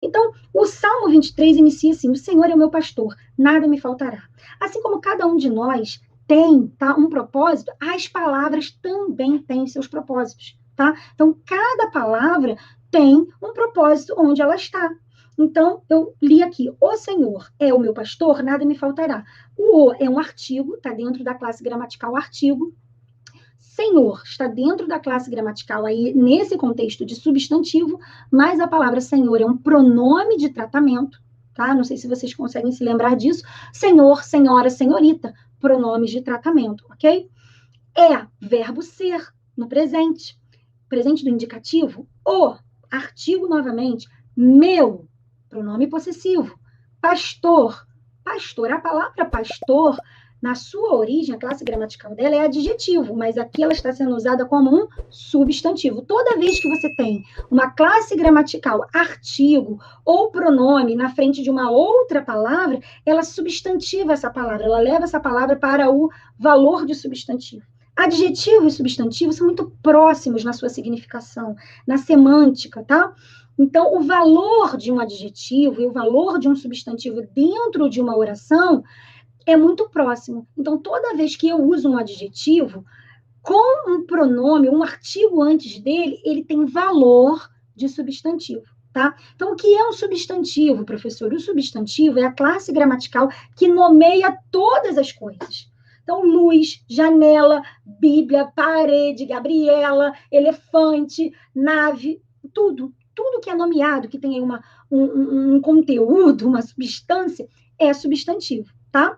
Então, o Salmo 23 inicia assim: o Senhor é o meu pastor, nada me faltará. Assim como cada um de nós tem, tá, um propósito, as palavras também têm seus propósitos, tá? Então, cada palavra tem um propósito onde ela está. Então, eu li aqui: o Senhor é o meu pastor, nada me faltará. O é um artigo, está dentro da classe gramatical artigo. Senhor está dentro da classe gramatical aí, nesse contexto de substantivo, mas a palavra Senhor é um pronome de tratamento, tá? Não sei se vocês conseguem se lembrar disso. Senhor, senhora, senhorita, pronomes de tratamento, ok? É verbo ser no presente, presente do indicativo, o, artigo novamente, meu, pronome possessivo, pastor, pastor, a palavra pastor, na sua origem, a classe gramatical dela é adjetivo, mas aqui ela está sendo usada como um substantivo. Toda vez que você tem uma classe gramatical, artigo ou pronome na frente de uma outra palavra, ela substantiva essa palavra, ela leva essa palavra para o valor de substantivo. Adjetivo e substantivo são muito próximos na sua significação, na semântica, tá? Então, o valor de um adjetivo e o valor de um substantivo dentro de uma oração é muito próximo. Então, toda vez que eu uso um adjetivo, com um pronome, um artigo antes dele, ele tem valor de substantivo. Tá? Então, o que é um substantivo, professor? O substantivo é a classe gramatical que nomeia todas as coisas. Então, luz, janela, Bíblia, parede, Gabriela, elefante, nave, tudo. Tudo que é nomeado, que tem um conteúdo, uma substância, é substantivo, tá?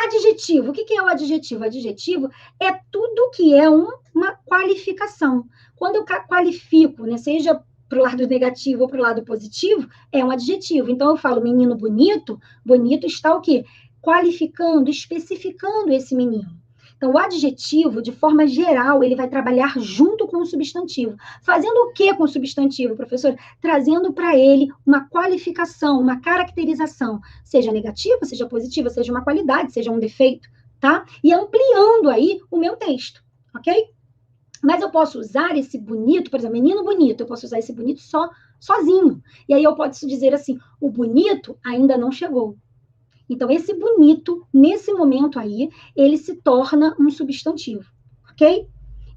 Adjetivo. O que é o adjetivo? Adjetivo é tudo que é uma qualificação. Quando eu qualifico, né, seja para o lado negativo ou para o lado positivo, é um adjetivo. Então, eu falo menino bonito, bonito está o quê? Qualificando, especificando esse menino. Então, o adjetivo, de forma geral, ele vai trabalhar junto com o substantivo. Fazendo o que com o substantivo, professor? Trazendo para ele uma qualificação, uma caracterização, seja negativa, seja positiva, seja uma qualidade, seja um defeito, tá? E ampliando aí o meu texto, ok? Mas eu posso usar esse bonito, por exemplo, menino bonito, eu posso usar esse bonito sozinho. E aí eu posso dizer assim: o bonito ainda não chegou. Então, esse bonito, nesse momento aí, ele se torna um substantivo, ok?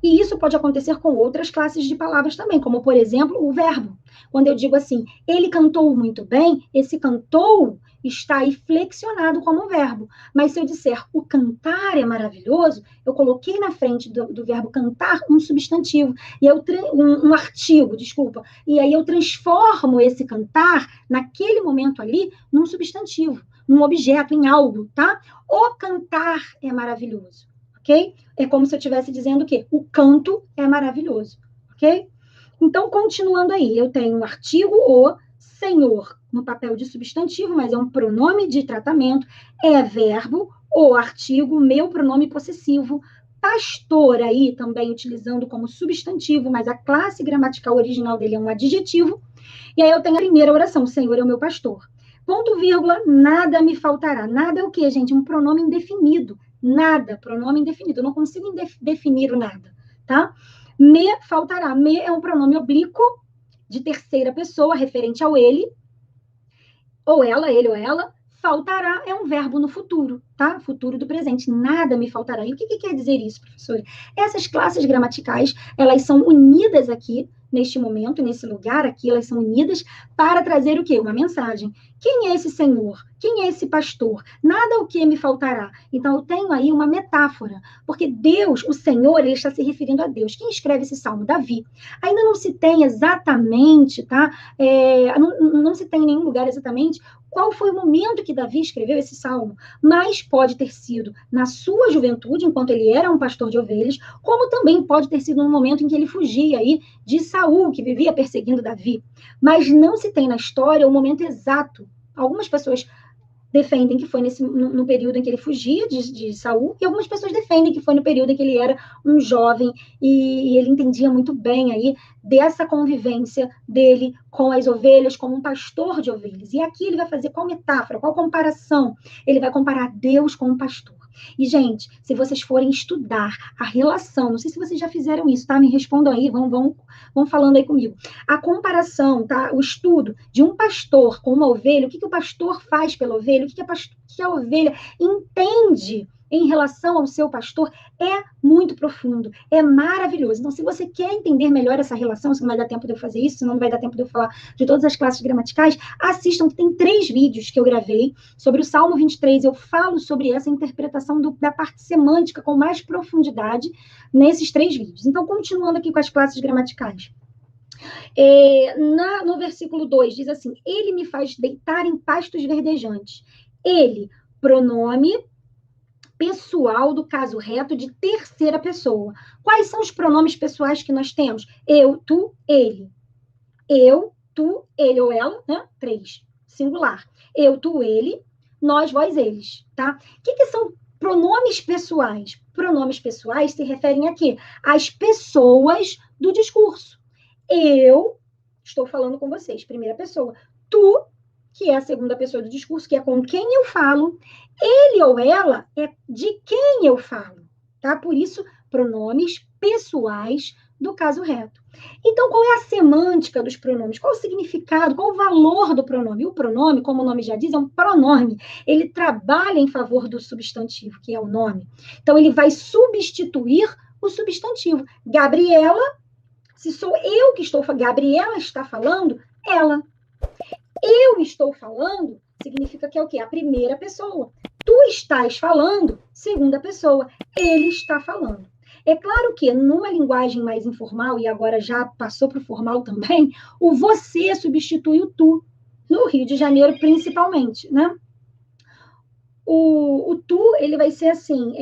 E isso pode acontecer com outras classes de palavras também, como, por exemplo, o verbo. Quando eu digo assim, ele cantou muito bem, esse cantou está aí flexionado como um verbo. Mas se eu disser o cantar é maravilhoso, eu coloquei na frente do verbo cantar um substantivo, e eu um artigo, desculpa, e aí eu transformo esse cantar, naquele momento ali, num substantivo, num objeto, em algo, tá? O cantar é maravilhoso, ok? É como se eu estivesse dizendo o quê? O canto é maravilhoso, ok? Então, continuando aí, eu tenho um artigo, o senhor, no papel de substantivo, mas é um pronome de tratamento, é verbo, o artigo, meu pronome possessivo, pastor aí também utilizando como substantivo, mas a classe gramatical original dele é um adjetivo, e aí eu tenho a primeira oração, o Senhor é o meu pastor. Ponto, vírgula, nada me faltará. Nada é o quê, gente? Um pronome indefinido. Nada, pronome indefinido. Eu não consigo definir o nada, tá? Me faltará. Me é um pronome oblíquo de terceira pessoa, referente ao ele, ou ela, ele ou ela. Faltará é um verbo no futuro, tá? Futuro do presente. Nada me faltará. E o que quer dizer isso, professor? Essas classes gramaticais, elas são unidas aqui, neste momento, nesse lugar aqui, elas são unidas para trazer o quê? Uma mensagem. Quem é esse Senhor? Quem é esse pastor? Nada o que me faltará. Então, eu tenho aí uma metáfora, porque Deus, o Senhor, ele está se referindo a Deus. Quem escreve esse salmo? Davi. Ainda não se tem exatamente, tá? Não se tem em nenhum lugar exatamente qual foi o momento que Davi escreveu esse salmo, mas pode ter sido na sua juventude, enquanto ele era um pastor de ovelhas, como também pode ter sido no momento em que ele fugia aí de Saul, que vivia perseguindo Davi. Mas não se tem na história o momento exato. Algumas pessoas defendem que foi no período em que ele fugia de Saul, e algumas pessoas defendem que foi no período em que ele era um jovem e ele entendia muito bem aí dessa convivência dele com as ovelhas, como um pastor de ovelhas. E aqui ele vai fazer qual metáfora, qual comparação? Ele vai comparar Deus com um pastor. E, gente, se vocês forem estudar a relação, não sei se vocês já fizeram isso, tá? Me respondam aí, vão falando aí comigo. A comparação, tá? O estudo de um pastor com uma ovelha, o que o pastor faz pela ovelha, o que a ovelha entende em relação ao seu pastor é muito profundo, é maravilhoso. Então, se você quer entender melhor essa relação, se não vai dar tempo de eu fazer isso, se não vai dar tempo de eu falar de todas as classes gramaticais, assistam, que tem 3 vídeos que eu gravei sobre o Salmo 23. Eu falo sobre essa interpretação da parte semântica com mais profundidade nesses 3 vídeos. Então, continuando aqui com as classes gramaticais. No versículo 2, diz assim, ele me faz deitar em pastos verdejantes. Ele, pronome pessoal do caso reto de terceira pessoa. Quais são os pronomes pessoais que nós temos? Eu, tu, ele. Eu, tu, ele ou ela, né? 3, singular. Eu, tu, ele, nós, vós, eles, tá? O que são pronomes pessoais? Pronomes pessoais se referem a quê? Às pessoas do discurso. Eu estou falando com vocês, primeira pessoa. Tu, que é a segunda pessoa do discurso, que é com quem eu falo. Ele ou ela é de quem eu falo, tá? Por isso, pronomes pessoais do caso reto. Então, qual é a semântica dos pronomes? Qual o significado? Qual o valor do pronome? O pronome, como o nome já diz, é um pronome. Ele trabalha em favor do substantivo, que é o nome. Então, ele vai substituir o substantivo. Gabriela, se sou eu que estou falando, Gabriela está falando, ela. Eu estou falando, significa que é o quê? A primeira pessoa. Tu estás falando, segunda pessoa. Ele está falando. É claro que, numa linguagem mais informal, e agora já passou para o formal também, o você substitui o tu. No Rio de Janeiro, principalmente, né? O tu, ele vai ser assim,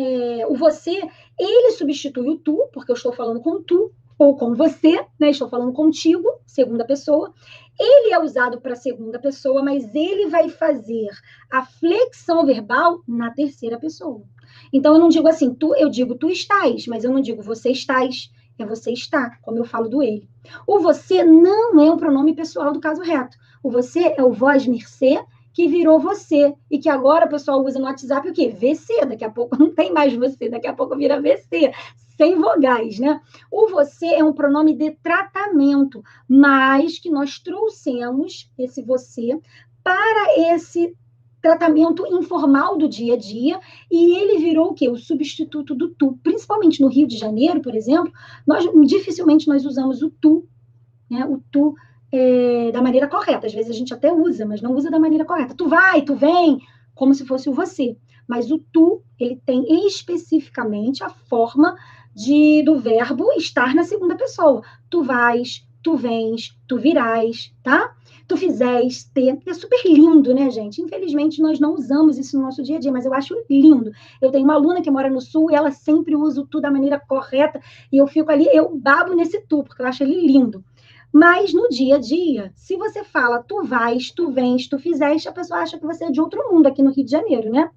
o você, ele substitui o tu, porque eu estou falando com tu, ou com você, né? Estou falando contigo, segunda pessoa. Ele é usado para segunda pessoa, mas ele vai fazer a flexão verbal na terceira pessoa. Então, eu não digo assim, eu digo tu estás, mas eu não digo você estás, é você está, como eu falo do ele. O você não é um pronome pessoal do caso reto. O você é o vós mercê, que virou você, e que agora o pessoal usa no WhatsApp o quê? VC, daqui a pouco não tem mais você, daqui a pouco vira VC, sem vogais, né? O você é um pronome de tratamento, mas que nós trouxemos esse você para esse tratamento informal do dia a dia, e ele virou o quê? O substituto do tu. Principalmente no Rio de Janeiro, por exemplo, dificilmente nós usamos o tu, né? O tu da maneira correta. Às vezes a gente até usa, mas não usa da maneira correta. Tu vai, tu vem, como se fosse o você. Mas o tu, ele tem especificamente a forma do verbo estar na segunda pessoa. Tu vais, tu vens, tu virás, tá? Tu fizeste. É super lindo, né, gente? Infelizmente, nós não usamos isso no nosso dia a dia, mas eu acho lindo. Eu tenho uma aluna que mora no Sul e ela sempre usa o tu da maneira correta, e eu fico ali, eu babo nesse tu, porque eu acho ele lindo. Mas no dia a dia, se você fala tu vais, tu vens, tu fizeste, a pessoa acha que você é de outro mundo aqui no Rio de Janeiro, né?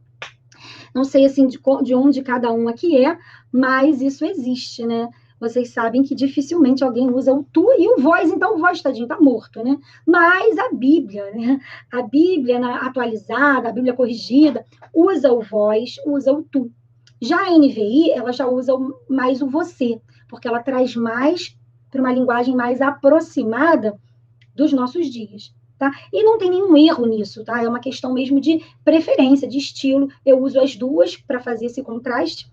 Não sei assim de onde cada um aqui é, mas isso existe, né? Vocês sabem que dificilmente alguém usa o tu e o vós, então o vós, tadinho, tá morto, né? Mas a Bíblia, né? A Bíblia atualizada, a Bíblia corrigida, usa o vós, usa o tu. Já a NVI, ela já usa mais o você, porque ela traz mais para uma linguagem mais aproximada dos nossos dias, tá? E não tem nenhum erro nisso, tá? É uma questão mesmo de preferência, de estilo. Eu uso as duas para fazer esse contraste,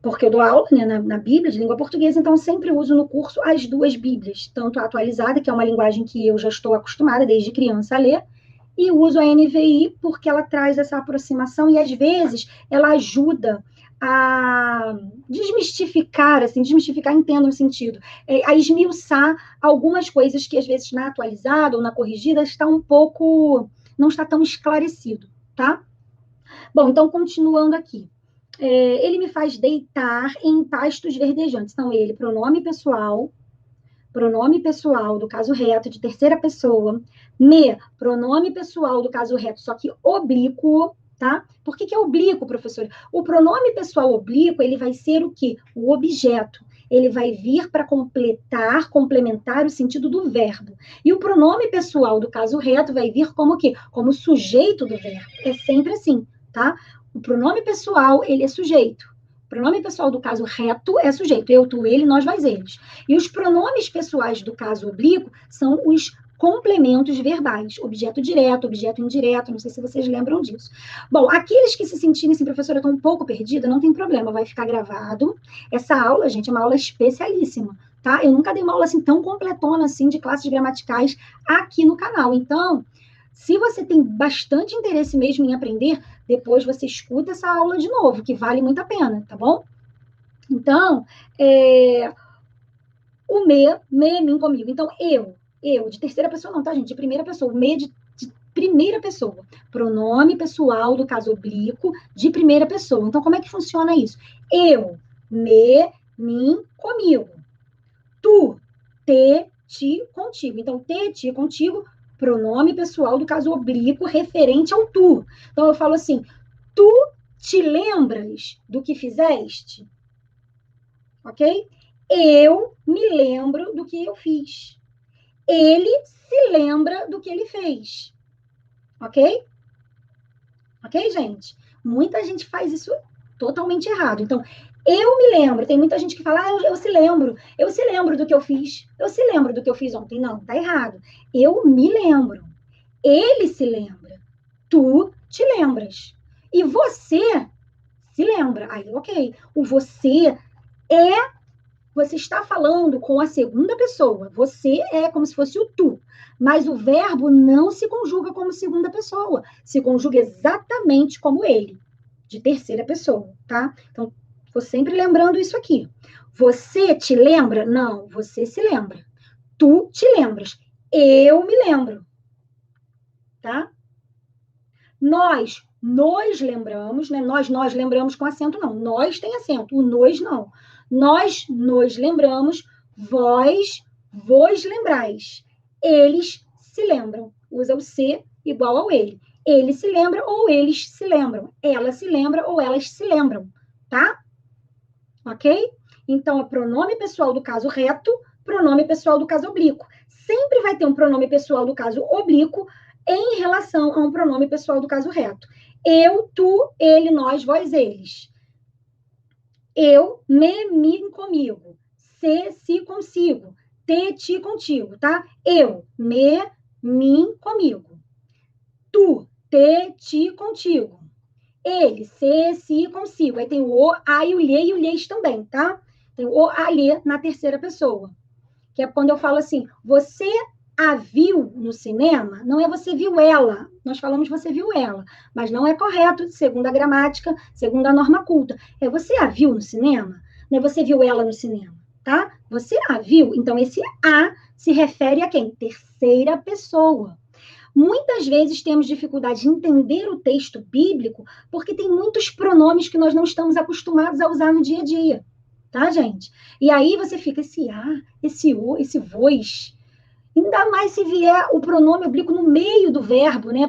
porque eu dou aula, né, na Bíblia de língua portuguesa, então sempre uso no curso as duas Bíblias, tanto a atualizada, que é uma linguagem que eu já estou acostumada desde criança a ler, e uso a NVI porque ela traz essa aproximação e às vezes ela ajuda a desmistificar, entendo o sentido, a esmiuçar algumas coisas que às vezes na atualizada ou na corrigida não está tão esclarecido, tá? Bom, então continuando aqui. Ele me faz deitar em pastos verdejantes. Então, ele, pronome pessoal do caso reto de terceira pessoa, pronome pessoal do caso reto, só que oblíquo, tá? Por que é oblíquo, professor? O pronome pessoal oblíquo, ele vai ser o quê? O objeto. Ele vai vir para complementar o sentido do verbo. E o pronome pessoal do caso reto vai vir como o quê? Como sujeito do verbo. É sempre assim, tá? O pronome pessoal, ele é sujeito. O pronome pessoal do caso reto é sujeito. Eu, tu, ele, nós, vós, eles. E os pronomes pessoais do caso oblíquo são os complementos verbais. Objeto direto, objeto indireto. Não sei se vocês lembram disso. Bom, aqueles que se sentirem assim, professora, estão um pouco perdida, não tem problema. Vai ficar gravado. Essa aula, gente, é uma aula especialíssima. Tá? Eu nunca dei uma aula assim tão completona assim de classes gramaticais aqui no canal. Então, se você tem bastante interesse mesmo em aprender, depois você escuta essa aula de novo, que vale muito a pena, tá bom? Então, o me, mim, comigo. Então, eu, de terceira pessoa não, tá, gente? De primeira pessoa. O me de primeira pessoa. Pronome pessoal do caso oblíquo de primeira pessoa. Então, como é que funciona isso? Eu, me, mim, comigo. Tu, te, ti, contigo. Então, te, ti, contigo, pronome pessoal do caso oblíquo referente ao tu. Então, eu falo assim, tu te lembras do que fizeste? Ok? Eu me lembro do que eu fiz. Ele se lembra do que ele fez. Ok? Ok, gente? Muita gente faz isso totalmente errado. Então, eu me lembro. Tem muita gente que fala, eu se lembro. Eu se lembro do que eu fiz. Eu se lembro do que eu fiz ontem. Não, tá errado. Eu me lembro. Ele se lembra. Tu te lembras. E você se lembra. Aí, ok. O você você está falando com a segunda pessoa. Você é como se fosse o tu. Mas o verbo não se conjuga como segunda pessoa. Se conjuga exatamente como ele, de terceira pessoa, tá? Então, vou sempre lembrando isso aqui. Você te lembra? Não, você se lembra. Tu te lembras. Eu me lembro. Tá? Nós nos lembramos, né? Nós lembramos com acento, não. Nós tem acento, o nós não. Nós nos lembramos, vós vos lembrais. Eles se lembram. Usa o se igual ao ele. Ele se lembra ou eles se lembram. Ela se lembra ou elas se lembram. Tá? Ok? Então, é pronome pessoal do caso reto, pronome pessoal do caso oblíquo. Sempre vai ter um pronome pessoal do caso oblíquo em relação a um pronome pessoal do caso reto. Eu, tu, ele, nós, vós, eles. Eu, me, mim, comigo. Se, si, consigo. Te, ti, contigo, tá? Eu, me, mim, comigo. Tu, te, ti, contigo. Ele, se, si, consigo. Aí tem o, a e o lhe e o lhes também, tá? Tem o, a, lhe na terceira pessoa. Que é quando eu falo assim, você a viu no cinema, não é você viu ela. Nós falamos você viu ela, mas não é correto, segundo a gramática, segundo a norma culta. É você a viu no cinema, não é você viu ela no cinema, tá? Você a viu, então esse a se refere a quem? Terceira pessoa. Muitas vezes temos dificuldade de entender o texto bíblico porque tem muitos pronomes que nós não estamos acostumados a usar no dia a dia, tá, gente? E aí você fica esse a, esse o, esse vos. Ainda mais se vier o pronome oblíquo no meio do verbo, né?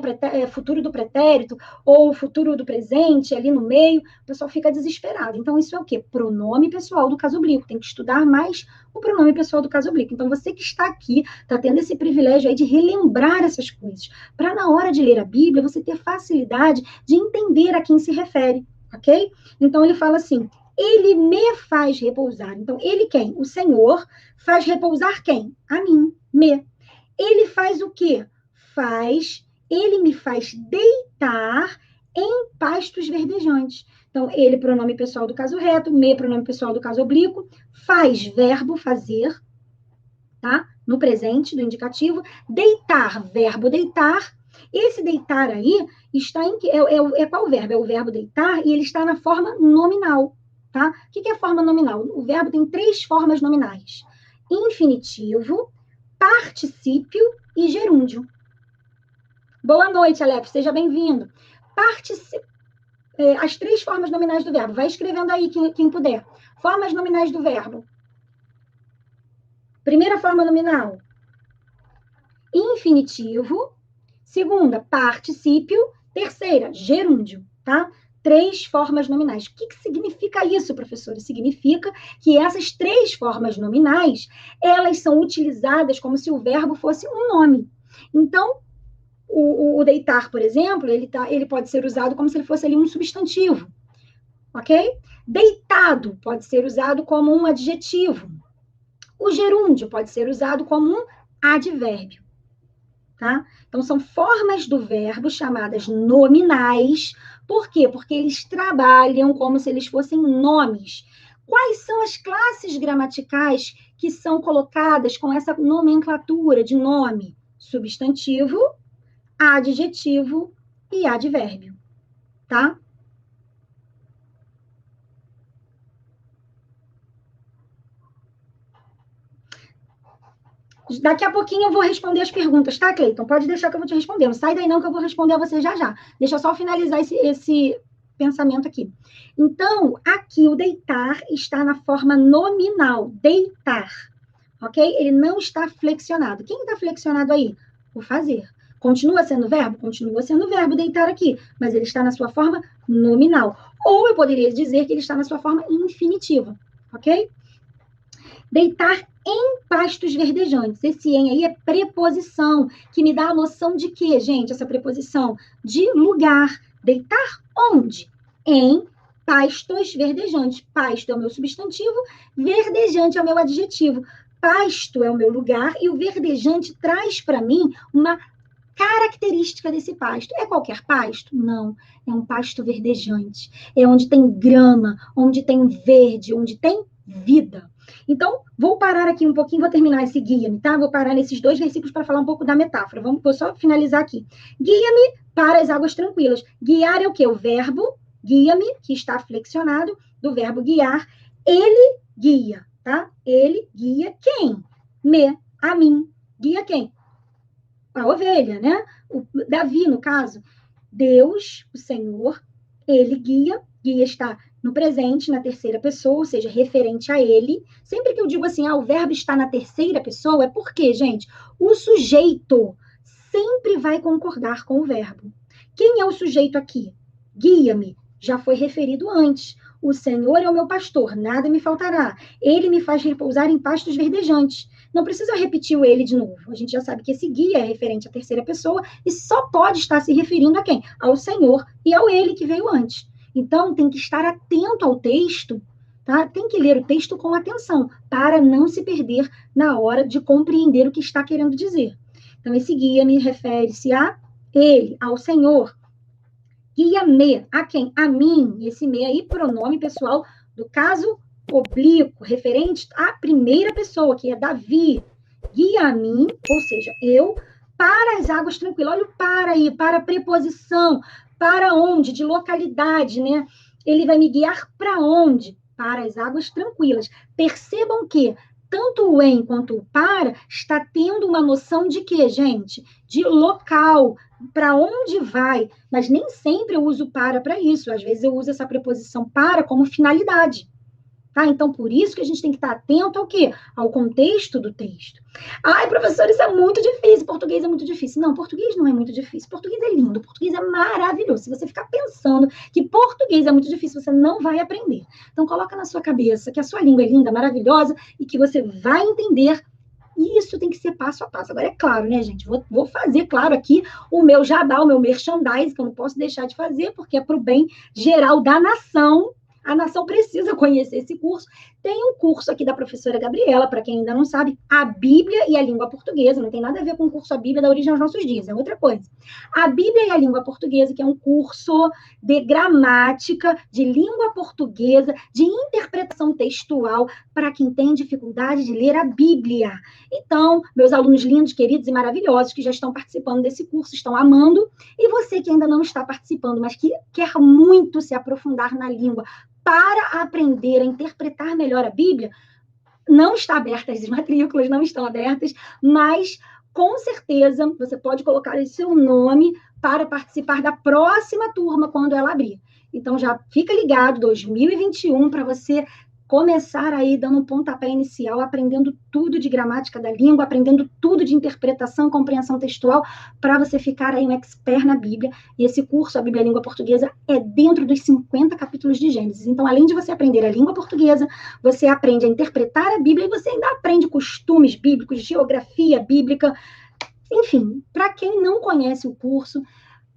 Futuro do pretérito, ou futuro do presente, ali no meio, o pessoal fica desesperado. Então, isso é o quê? Pronome pessoal do caso oblíquo. Tem que estudar mais o pronome pessoal do caso oblíquo. Então, você que está aqui, está tendo esse privilégio aí de relembrar essas coisas, para na hora de ler a Bíblia, você ter facilidade de entender a quem se refere, ok? Então, ele fala assim, ele me faz repousar. Então, ele quem? O Senhor faz repousar quem? A mim, me. Ele faz o quê? Ele me faz deitar em pastos verdejantes. Então, ele, pronome pessoal do caso reto, me, pronome pessoal do caso oblíquo, faz, verbo, fazer, tá? No presente, do indicativo, deitar, verbo deitar. Esse deitar aí está em qual verbo? É o verbo deitar e ele está na forma nominal, tá? O que é a forma nominal? O verbo tem 3 formas nominais: infinitivo, particípio e gerúndio. Boa noite, Alex, seja bem-vindo. As 3 formas nominais do verbo. Vai escrevendo aí quem puder. Formas nominais do verbo. Primeira forma nominal, infinitivo. Segunda, particípio. Terceira, gerúndio, tá? 3 formas nominais. O que significa isso, professora? Significa que essas 3 formas nominais, elas são utilizadas como se o verbo fosse um nome. Então, O deitar, por exemplo, ele pode ser usado como se ele fosse ali um substantivo, ok? Deitado pode ser usado como um adjetivo. O gerúndio pode ser usado como um advérbio, tá? Então, são formas do verbo chamadas nominais. Por quê? Porque eles trabalham como se eles fossem nomes. Quais são as classes gramaticais que são colocadas com essa nomenclatura de nome? Substantivo, adjetivo e advérbio, tá? Daqui a pouquinho eu vou responder as perguntas, tá, Cleiton? Pode deixar que eu vou te responder. Não sai daí não que eu vou responder a você já já. Deixa eu só finalizar esse pensamento aqui. Então, aqui o deitar está na forma nominal, deitar, ok? Ele não está flexionado. Quem está flexionado aí? O fazer. Continua sendo verbo? Continua sendo verbo deitar aqui, mas ele está na sua forma nominal. Ou eu poderia dizer que ele está na sua forma infinitiva, ok? Deitar em pastos verdejantes. Esse em aí é preposição, que me dá a noção de quê, gente? Essa preposição de lugar. Deitar onde? Em pastos verdejantes. Pasto é o meu substantivo, verdejante é o meu adjetivo. Pasto é o meu lugar e o verdejante traz para mim uma característica desse pasto. É qualquer pasto? Não. É um pasto verdejante. É onde tem grama, onde tem verde, onde tem vida. Então, vou parar aqui um pouquinho, vou terminar esse guia-me, tá? Vou parar nesses 2 versículos para falar um pouco da metáfora. Vou só finalizar aqui. Guia-me para as águas tranquilas. Guiar é o quê? O verbo, guia-me, que está flexionado, do verbo guiar. Ele guia, tá? Ele guia quem? A mim. Guia quem? A ovelha, né? O Davi, no caso. Deus, o Senhor, ele guia está no presente, na terceira pessoa, ou seja, referente a ele. Sempre que eu digo assim, o verbo está na terceira pessoa, é porque, gente, o sujeito sempre vai concordar com o verbo. Quem é o sujeito aqui? Guia-me, já foi referido antes. O Senhor é o meu pastor, nada me faltará. Ele me faz repousar em pastos verdejantes. Não precisa repetir o ele de novo. A gente já sabe que esse guia é referente à terceira pessoa e só pode estar se referindo a quem? Ao Senhor e ao ele que veio antes. Então, tem que estar atento ao texto, tá? Tem que ler o texto com atenção, para não se perder na hora de compreender o que está querendo dizer. Então, esse guia-me refere-se a ele, ao Senhor. Guia-me, a quem? A mim. Esse me aí, pronome pessoal do caso oblíquo, referente à primeira pessoa, que é Davi. Guia a mim, ou seja, eu, para as águas tranquilas. Olha o para aí, para a preposição. Para onde? De localidade, né? Ele vai me guiar para onde? Para as águas tranquilas. Percebam que tanto o em quanto o para está tendo uma noção de quê, gente? De local, para onde vai. Mas nem sempre eu uso para isso. Às vezes eu uso essa preposição para como finalidade. Tá? Então, por isso que a gente tem que estar atento ao quê? Ao contexto do texto. Ai, professor, isso é muito difícil, português é muito difícil. Não, português não é muito difícil, português é lindo, português é maravilhoso. Se você ficar pensando que português é muito difícil, você não vai aprender. Então, coloca na sua cabeça que a sua língua é linda, maravilhosa, e que você vai entender. E isso tem que ser passo a passo. Agora, é claro, né, gente? Vou fazer, claro, aqui o meu jabá, o meu merchandising, que eu não posso deixar de fazer, porque é para o bem geral da nação. A nação precisa conhecer esse curso. Tem um curso aqui da professora Gabriela, para quem ainda não sabe, a Bíblia e a língua portuguesa. Não tem nada a ver com o curso A Bíblia da Origem aos Nossos Dias, é outra coisa. A Bíblia e a língua portuguesa, que é um curso de gramática, de língua portuguesa, de interpretação textual, para quem tem dificuldade de ler a Bíblia. Então, meus alunos lindos, queridos e maravilhosos, que já estão participando desse curso, estão amando. E você que ainda não está participando, mas que quer muito se aprofundar na língua, para aprender a interpretar melhor a Bíblia, não está aberta, as matrículas não estão abertas, mas com certeza você pode colocar o seu nome para participar da próxima turma quando ela abrir. Então já fica ligado, 2021, para você começar aí dando um pontapé inicial, aprendendo tudo de gramática da língua, aprendendo tudo de interpretação, compreensão textual, para você ficar aí um expert na Bíblia. E esse curso, a Bíblia e a Língua Portuguesa, é dentro dos 50 capítulos de Gênesis. Então, além de você aprender a língua portuguesa, você aprende a interpretar a Bíblia e você ainda aprende costumes bíblicos, geografia bíblica. Enfim, para quem não conhece o curso,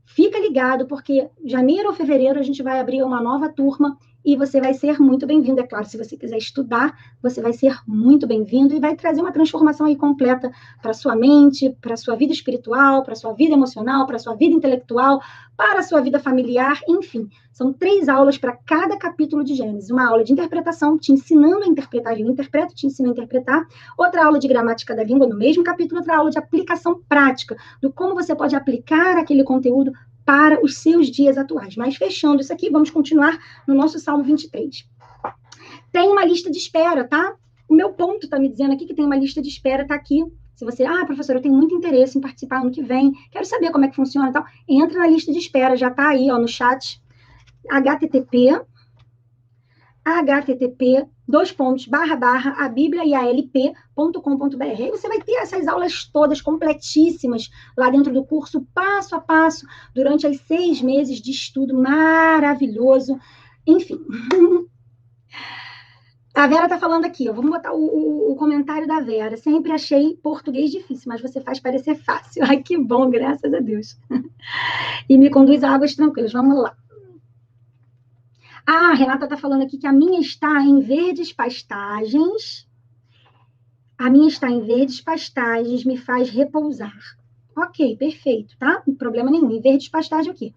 fica ligado, porque janeiro ou fevereiro a gente vai abrir uma nova turma e você vai ser muito bem-vindo. É claro, se você quiser estudar, você vai ser muito bem-vindo e vai trazer uma transformação aí completa para sua mente, para sua vida espiritual, para sua vida emocional, para sua vida intelectual, para a sua vida familiar, enfim. São 3 aulas para cada capítulo de Gênesis. Uma aula de interpretação, te ensinando a interpretar, eu interpreto, te ensino a interpretar. Outra aula de gramática da língua no mesmo capítulo, outra aula de aplicação prática, do como você pode aplicar aquele conteúdo para os seus dias atuais. Mas fechando isso aqui, vamos continuar no nosso Salmo 23. Tem uma lista de espera, tá? O meu ponto está me dizendo aqui que tem uma lista de espera, tá aqui. Se você, professora, eu tenho muito interesse em participar ano que vem, quero saber como é que funciona e tal, entra na lista de espera, já tá aí, ó, no chat, http, a Bíblia e a lp.com.br. Aí você vai ter essas aulas todas completíssimas lá dentro do curso, passo a passo, durante as 6 meses de estudo maravilhoso. Enfim. A Vera está falando aqui, ó, vamos botar o comentário da Vera. Sempre achei português difícil, mas você faz parecer fácil. Ai, que bom, graças a Deus. E me conduz a águas tranquilas. Vamos lá. A Renata está falando aqui que a minha está em verdes pastagens. A minha está em verdes pastagens, me faz repousar. Ok, perfeito, tá? Não tem problema nenhum. Em verdes pastagens o quê?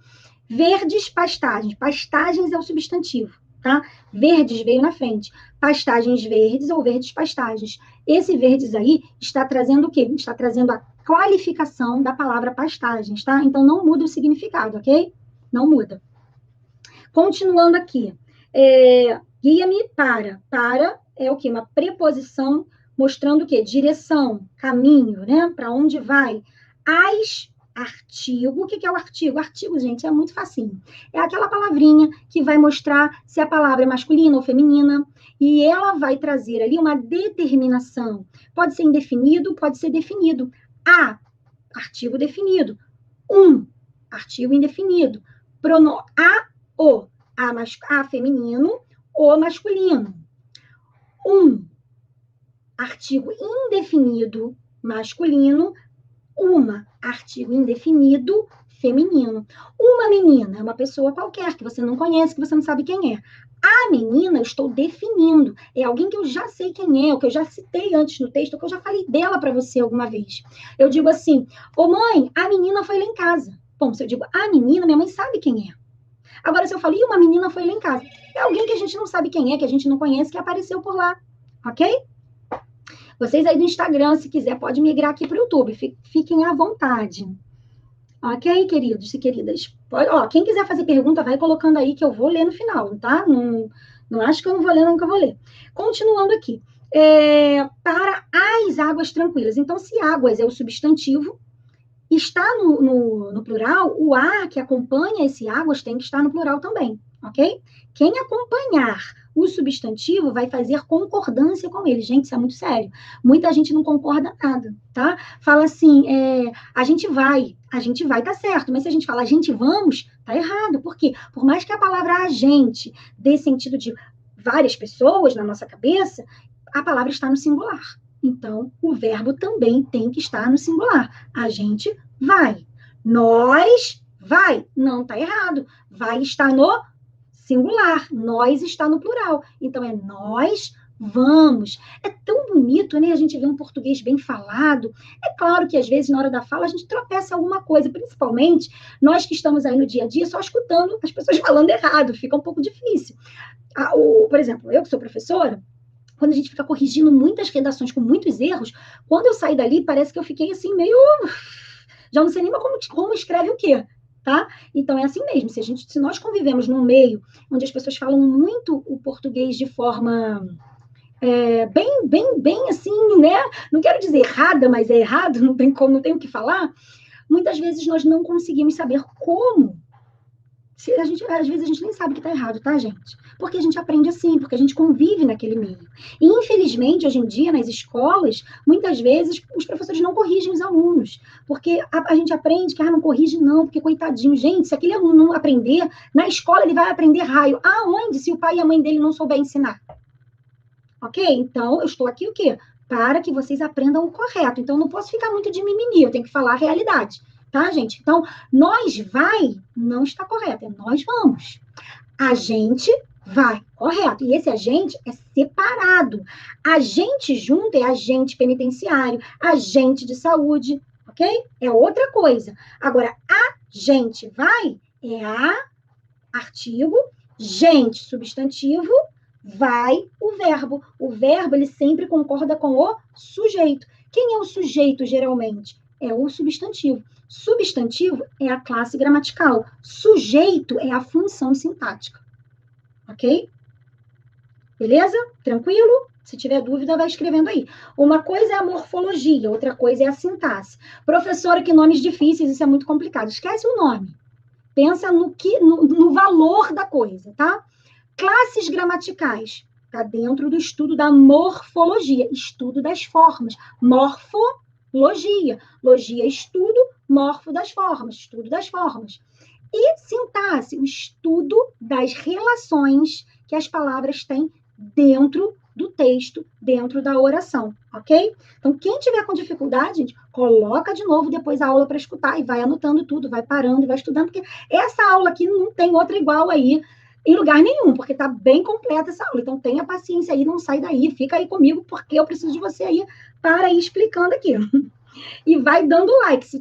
Verdes pastagens. Pastagens é o substantivo, tá? Verdes veio na frente. Pastagens verdes ou verdes pastagens. Esse verdes aí está trazendo o quê? Está trazendo a qualificação da palavra pastagens, tá? Então não muda o significado, ok? Não muda. Continuando aqui, guia-me para. Para é o quê? Uma preposição mostrando o quê? Direção, caminho, né? Para onde vai. Artigo. O que é o artigo? Artigo, gente, é muito facinho. É aquela palavrinha que vai mostrar se a palavra é masculina ou feminina, e ela vai trazer ali uma determinação. Pode ser indefinido, pode ser definido. Artigo definido. Artigo indefinido. O, a feminino, o masculino. Artigo indefinido, masculino. Artigo indefinido, feminino. Uma menina é uma pessoa qualquer, que você não conhece, que você não sabe quem é. A menina, eu estou definindo. É alguém que eu já sei quem é, o que eu já citei antes no texto, o que eu já falei dela para você alguma vez. Eu digo assim, mãe, a menina foi lá em casa. Bom, se eu digo a menina, minha mãe sabe quem é. Agora, se eu falo, uma menina foi lá em casa, é alguém que a gente não sabe quem é, que a gente não conhece, que apareceu por lá, ok? Vocês aí do Instagram, se quiser, pode migrar aqui para o YouTube, fiquem à vontade. Ok, queridos e queridas? Quem quiser fazer pergunta, vai colocando aí que eu vou ler no final, tá? Não acho que eu não vou ler, não, que eu vou ler. Continuando aqui. Para as águas tranquilas. Então, se águas é o substantivo, está no plural, o a que acompanha esse águas tem que estar no plural também, ok? Quem acompanhar o substantivo vai fazer concordância com ele. Gente, isso é muito sério. Muita gente não concorda nada, tá? Fala assim, a gente vai, tá certo, mas se a gente fala a gente vamos, tá errado. Por quê? Por mais que a palavra a gente dê sentido de várias pessoas na nossa cabeça, a palavra está no singular. Então, o verbo também tem que estar no singular. A gente vai. Nós vai. Não está errado. Vai estar no singular. Nós está no plural. Então, é nós vamos. É tão bonito, né? A gente vê um português bem falado. É claro que, às vezes, na hora da fala, a gente tropeça alguma coisa. Principalmente, nós que estamos aí no dia a dia, só escutando as pessoas falando errado. Fica um pouco difícil. Por exemplo, eu que sou professora, quando a gente fica corrigindo muitas redações com muitos erros, quando eu saí dali, parece que eu fiquei assim, meio... Já não sei nem como escreve o quê, tá? Então, é assim mesmo. Se nós convivemos num meio onde as pessoas falam muito o português de forma... bem assim, né? Não quero dizer errada, mas é errado, não tem o que falar. Muitas vezes nós não conseguimos saber como. Às vezes a gente nem sabe que está errado, tá, gente? Porque a gente aprende assim, porque a gente convive naquele meio. E, infelizmente, hoje em dia, nas escolas, muitas vezes os professores não corrigem os alunos, porque a gente aprende que, não corrige não, porque coitadinho. Gente, se aquele aluno não aprender, na escola ele vai aprender raio. Aonde? Se o pai e a mãe dele não souber ensinar. Ok? Então, eu estou aqui o quê? para que vocês aprendam o correto. Então, eu não posso ficar muito de mimimi, eu tenho que falar a realidade, tá, gente? Então, nós vai não está correto, é nós vamos. A gente vai, correto. E esse agente é separado. Agente junto é agente penitenciário, agente de saúde, ok? É outra coisa. Agora, a gente vai é a artigo, gente, substantivo, vai o verbo. O verbo, ele sempre concorda com o sujeito. Quem é o sujeito, geralmente? É o substantivo. Substantivo é a classe gramatical. Sujeito é a função sintática. Ok? Beleza? Tranquilo? Se tiver dúvida, vai escrevendo aí. Uma coisa é a morfologia, outra coisa é a sintaxe. Professora, que nomes difíceis, isso é muito complicado. Esquece o nome. Pensa no valor da coisa, tá? Classes gramaticais. Está dentro do estudo da morfologia, estudo das formas. Morfologia. Logia, estudo, morfo das formas, estudo das formas. E sintaxe, o estudo das relações que as palavras têm dentro do texto, dentro da oração, ok? Então, quem tiver com dificuldade, gente, coloca de novo depois a aula para escutar e vai anotando tudo, vai parando e vai estudando, porque essa aula aqui não tem outra igual aí em lugar nenhum, porque está bem completa essa aula. Então, tenha paciência aí, não sai daí, fica aí comigo, porque eu preciso de você aí para ir explicando aqui. E vai dando like. Se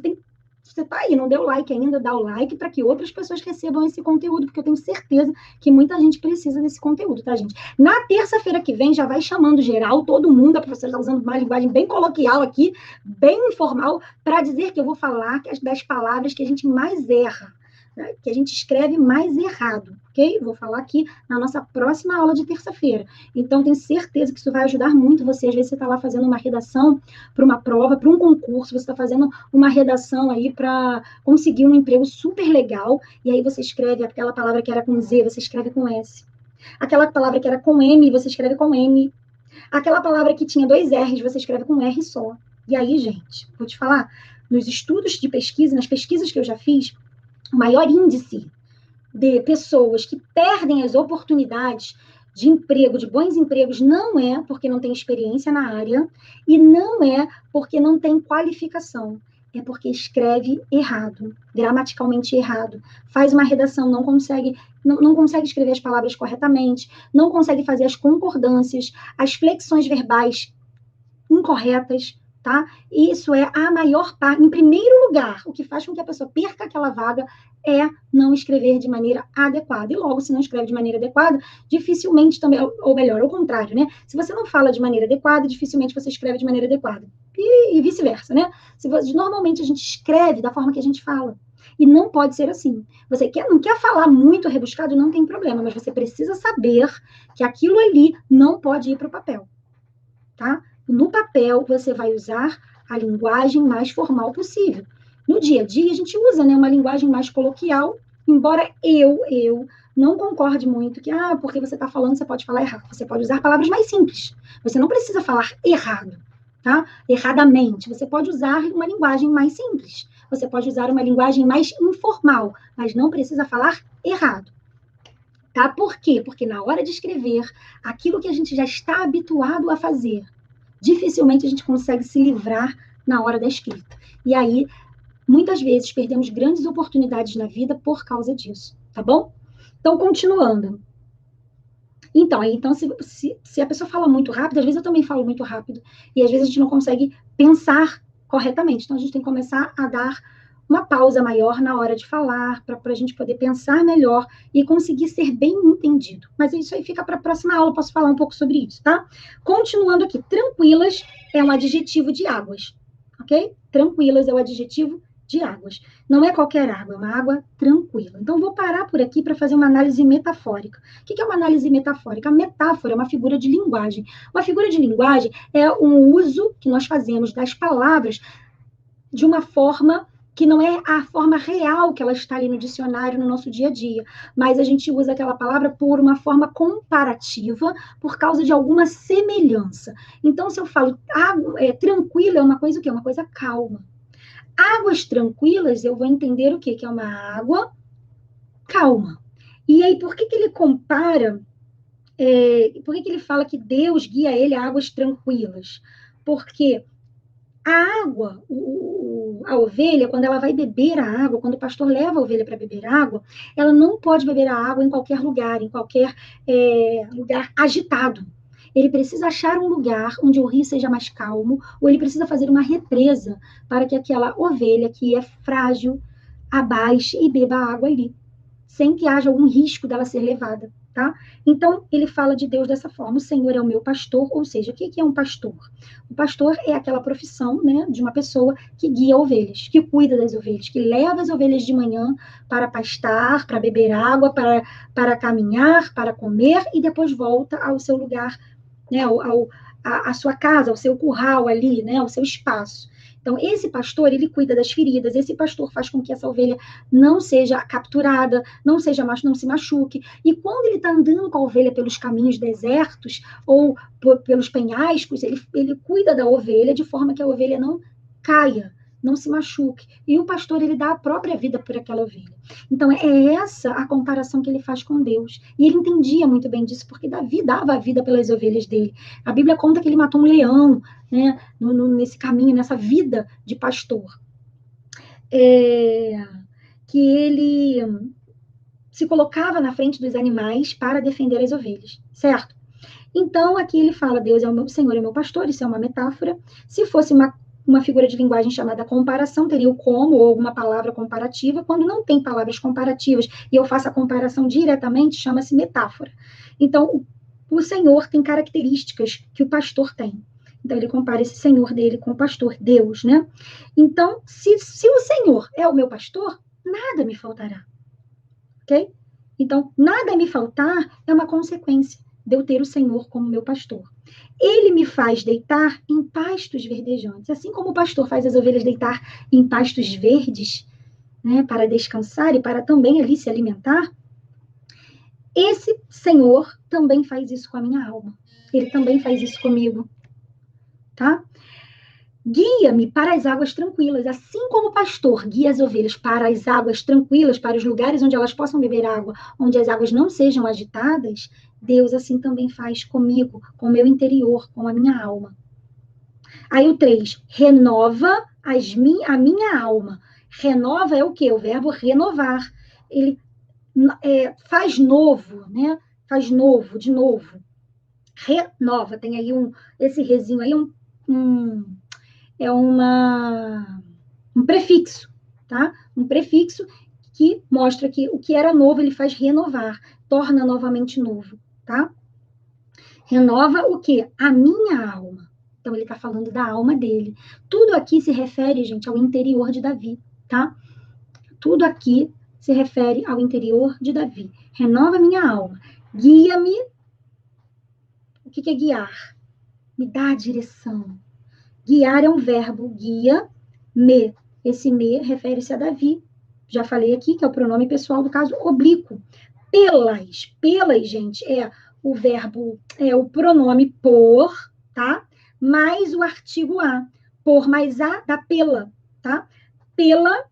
você está aí, não deu like ainda, dá o like para que outras pessoas recebam esse conteúdo, porque eu tenho certeza que muita gente precisa desse conteúdo, tá, gente? Na terça-feira que vem, já vai chamando geral, todo mundo, a professora está usando uma linguagem bem coloquial aqui, bem informal, para dizer que eu vou falar das palavras que a gente mais erra, né? Que a gente escreve mais errado, ok? Vou falar aqui na nossa próxima aula de terça-feira. Então, tenho certeza que isso vai ajudar muito você. Às vezes, você está lá fazendo uma redação para uma prova, para um concurso, você está fazendo uma redação aí para conseguir um emprego super legal, e aí você escreve aquela palavra que era com Z, você escreve com S. Aquela palavra que era com M, você escreve com M. Aquela palavra que tinha 2 R's, você escreve com um R só. E aí, gente, vou te falar, nos estudos de pesquisa, nas pesquisas que eu já fiz, o maior índice de pessoas que perdem as oportunidades de emprego, de bons empregos, não é porque não tem experiência na área e não é porque não tem qualificação. É porque escreve errado, gramaticalmente errado. Faz uma redação, não consegue escrever as palavras corretamente, não consegue fazer as concordâncias, as flexões verbais incorretas, tá? Isso é a maior parte. Em primeiro lugar, o que faz com que a pessoa perca aquela vaga é não escrever de maneira adequada. E logo, se não escreve de maneira adequada, dificilmente também, ou melhor, ao contrário, né? Se você não fala de maneira adequada, dificilmente você escreve de maneira adequada. E vice-versa, né? Normalmente a gente escreve da forma que a gente fala. E não pode ser assim. Você não quer falar muito rebuscado, não tem problema, mas você precisa saber que aquilo ali não pode ir para o papel, tá? No papel, você vai usar a linguagem mais formal possível. No dia a dia, a gente usa, né, uma linguagem mais coloquial, embora eu não concorde muito que, porque você está falando, você pode falar errado. Você pode usar palavras mais simples. Você não precisa falar errado, tá? Erradamente. Você pode usar uma linguagem mais simples. Você pode usar uma linguagem mais informal, mas não precisa falar errado. Tá? Por quê? Porque na hora de escrever, aquilo que a gente já está habituado a fazer, dificilmente a gente consegue se livrar na hora da escrita. E aí, muitas vezes, perdemos grandes oportunidades na vida por causa disso, tá bom? Então, continuando. Então se a pessoa fala muito rápido, às vezes eu também falo muito rápido, e às vezes a gente não consegue pensar corretamente. Então, a gente tem que começar a dar uma pausa maior na hora de falar, para a gente poder pensar melhor e conseguir ser bem entendido. Mas isso aí fica para a próxima aula, eu posso falar um pouco sobre isso, tá? Continuando aqui, tranquilas é um adjetivo de águas, ok? Tranquilas é o adjetivo de águas. Não é qualquer água, é uma água tranquila. Então, vou parar por aqui para fazer uma análise metafórica. O que é uma análise metafórica? A metáfora é uma figura de linguagem. Uma figura de linguagem é um uso que nós fazemos das palavras de uma forma que não é a forma real que ela está ali no dicionário, no nosso dia a dia, mas a gente usa aquela palavra por uma forma comparativa, por causa de alguma semelhança. Então, se eu falo tranquila, é uma coisa o quê? Uma coisa calma. Águas tranquilas, eu vou entender o quê? Que é uma água calma. E aí, por que ele compara, por que ele fala que Deus guia ele a águas tranquilas? Porque a água, a ovelha, quando ela vai beber a água, quando o pastor leva a ovelha para beber água, ela não pode beber a água em qualquer lugar, em qualquer lugar agitado. Ele precisa achar um lugar onde o rio seja mais calmo, ou ele precisa fazer uma represa para que aquela ovelha, que é frágil, abaixe e beba a água ali, sem que haja algum risco dela ser levada, tá? Então, ele fala de Deus dessa forma: o Senhor é o meu pastor, ou seja, o que é um pastor? O pastor é aquela profissão, né, de uma pessoa que guia ovelhas, que cuida das ovelhas, que leva as ovelhas de manhã para pastar, para beber água, para caminhar, para comer, e depois volta ao seu lugar, né, a sua casa, ao seu curral ali, né, ao seu espaço. Então, esse pastor, ele cuida das feridas, esse pastor faz com que essa ovelha não seja capturada, não se machuque. E quando ele está andando com a ovelha pelos caminhos desertos ou pelos penhascos, ele cuida da ovelha de forma que a ovelha não caia, não se machuque. E o pastor, ele dá a própria vida por aquela ovelha. Então, é essa a comparação que ele faz com Deus. E ele entendia muito bem disso, porque Davi dava a vida pelas ovelhas dele. A Bíblia conta que ele matou um leão, né, nesse caminho, nessa vida de pastor. Que ele se colocava na frente dos animais para defender as ovelhas, certo? Então, aqui ele fala: Deus é o meu Senhor, é o meu pastor. Isso é uma metáfora. Se fosse uma figura de linguagem chamada comparação, teria o como ou alguma palavra comparativa. Quando não tem palavras comparativas e eu faço a comparação diretamente, chama-se metáfora. Então, o Senhor tem características que o pastor tem. Então, ele compara esse Senhor dele com o pastor, Deus, né? Então, se o Senhor é o meu pastor, nada me faltará. Ok? Então, nada me faltar é uma consequência de eu ter o Senhor como meu pastor. Ele me faz deitar em pastos verdejantes. Assim como o pastor faz as ovelhas deitar em pastos verdes, né, para descansar e para também ali se alimentar, esse Senhor também faz isso com a minha alma. Ele também faz isso comigo. Tá? Guia-me para as águas tranquilas, assim como o pastor guia as ovelhas para as águas tranquilas, para os lugares onde elas possam beber água, onde as águas não sejam agitadas. Deus assim também faz comigo, com o meu interior, com a minha alma. Aí o 3, renova a minha alma. Renova é o quê? O verbo renovar. Ele faz novo, né? Faz novo, de novo. Renova, tem aí esse rezinho aí, é um prefixo, tá? Um prefixo que mostra que o que era novo ele faz renovar, torna novamente novo, tá? Renova o quê? A minha alma. Então, ele está falando da alma dele. Tudo aqui se refere, gente, ao interior de Davi, tá? Tudo aqui se refere ao interior de Davi. Renova minha alma. Guia-me. O que é guiar? Me dá a direção. Guiar é um verbo, guia-me. Esse me refere-se a Davi. Já falei aqui que é o pronome pessoal do caso oblíquo. Pelas, gente, é o verbo, é o pronome por, tá? Mais o artigo a. Por mais a da pela, tá? Pela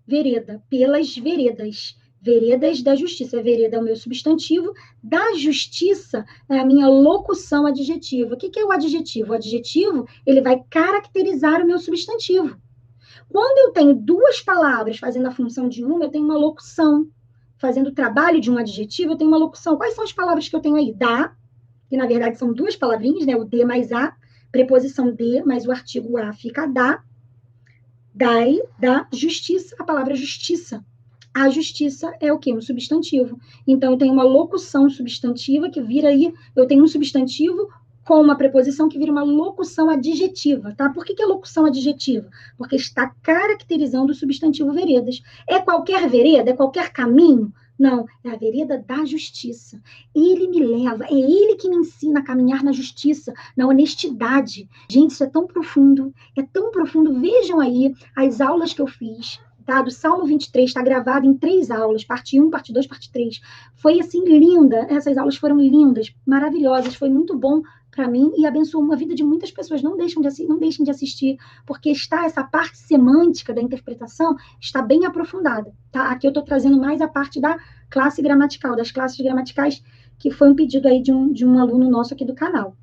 vereda, pelas veredas. Veredas da justiça. Vereda é o meu substantivo. Da justiça é a minha locução adjetiva. O que é o adjetivo? O adjetivo, ele vai caracterizar o meu substantivo. Quando eu tenho duas palavras fazendo a função de uma, eu tenho uma locução. Fazendo o trabalho de um adjetivo, eu tenho uma locução. Quais são as palavras que eu tenho aí? Da, que na verdade são duas palavrinhas, né? O de mais a, preposição de, mais o artigo a fica da. Dai, da justiça, a palavra justiça. A justiça é o quê? Um substantivo. Então, eu tenho uma locução substantiva que vira aí, eu tenho um substantivo com uma preposição que vira uma locução adjetiva, tá? Por que é locução adjetiva? Porque está caracterizando o substantivo veredas. É qualquer vereda? É qualquer caminho? Não, é a vereda da justiça. Ele me leva, é ele que me ensina a caminhar na justiça, na honestidade. Gente, isso é tão profundo, é tão profundo. Vejam aí as aulas que eu fiz, tá? Do Salmo 23, está gravado em 3 aulas, parte 1, parte 2, parte 3. Foi, assim, linda, essas aulas foram lindas, maravilhosas, foi muito bom para mim e abençoou uma vida de muitas pessoas. Não deixem de assistir, porque essa parte semântica da interpretação está bem aprofundada, tá? Aqui eu estou trazendo mais a parte da classe gramatical, das classes gramaticais, que foi um pedido aí de um aluno nosso aqui do canal.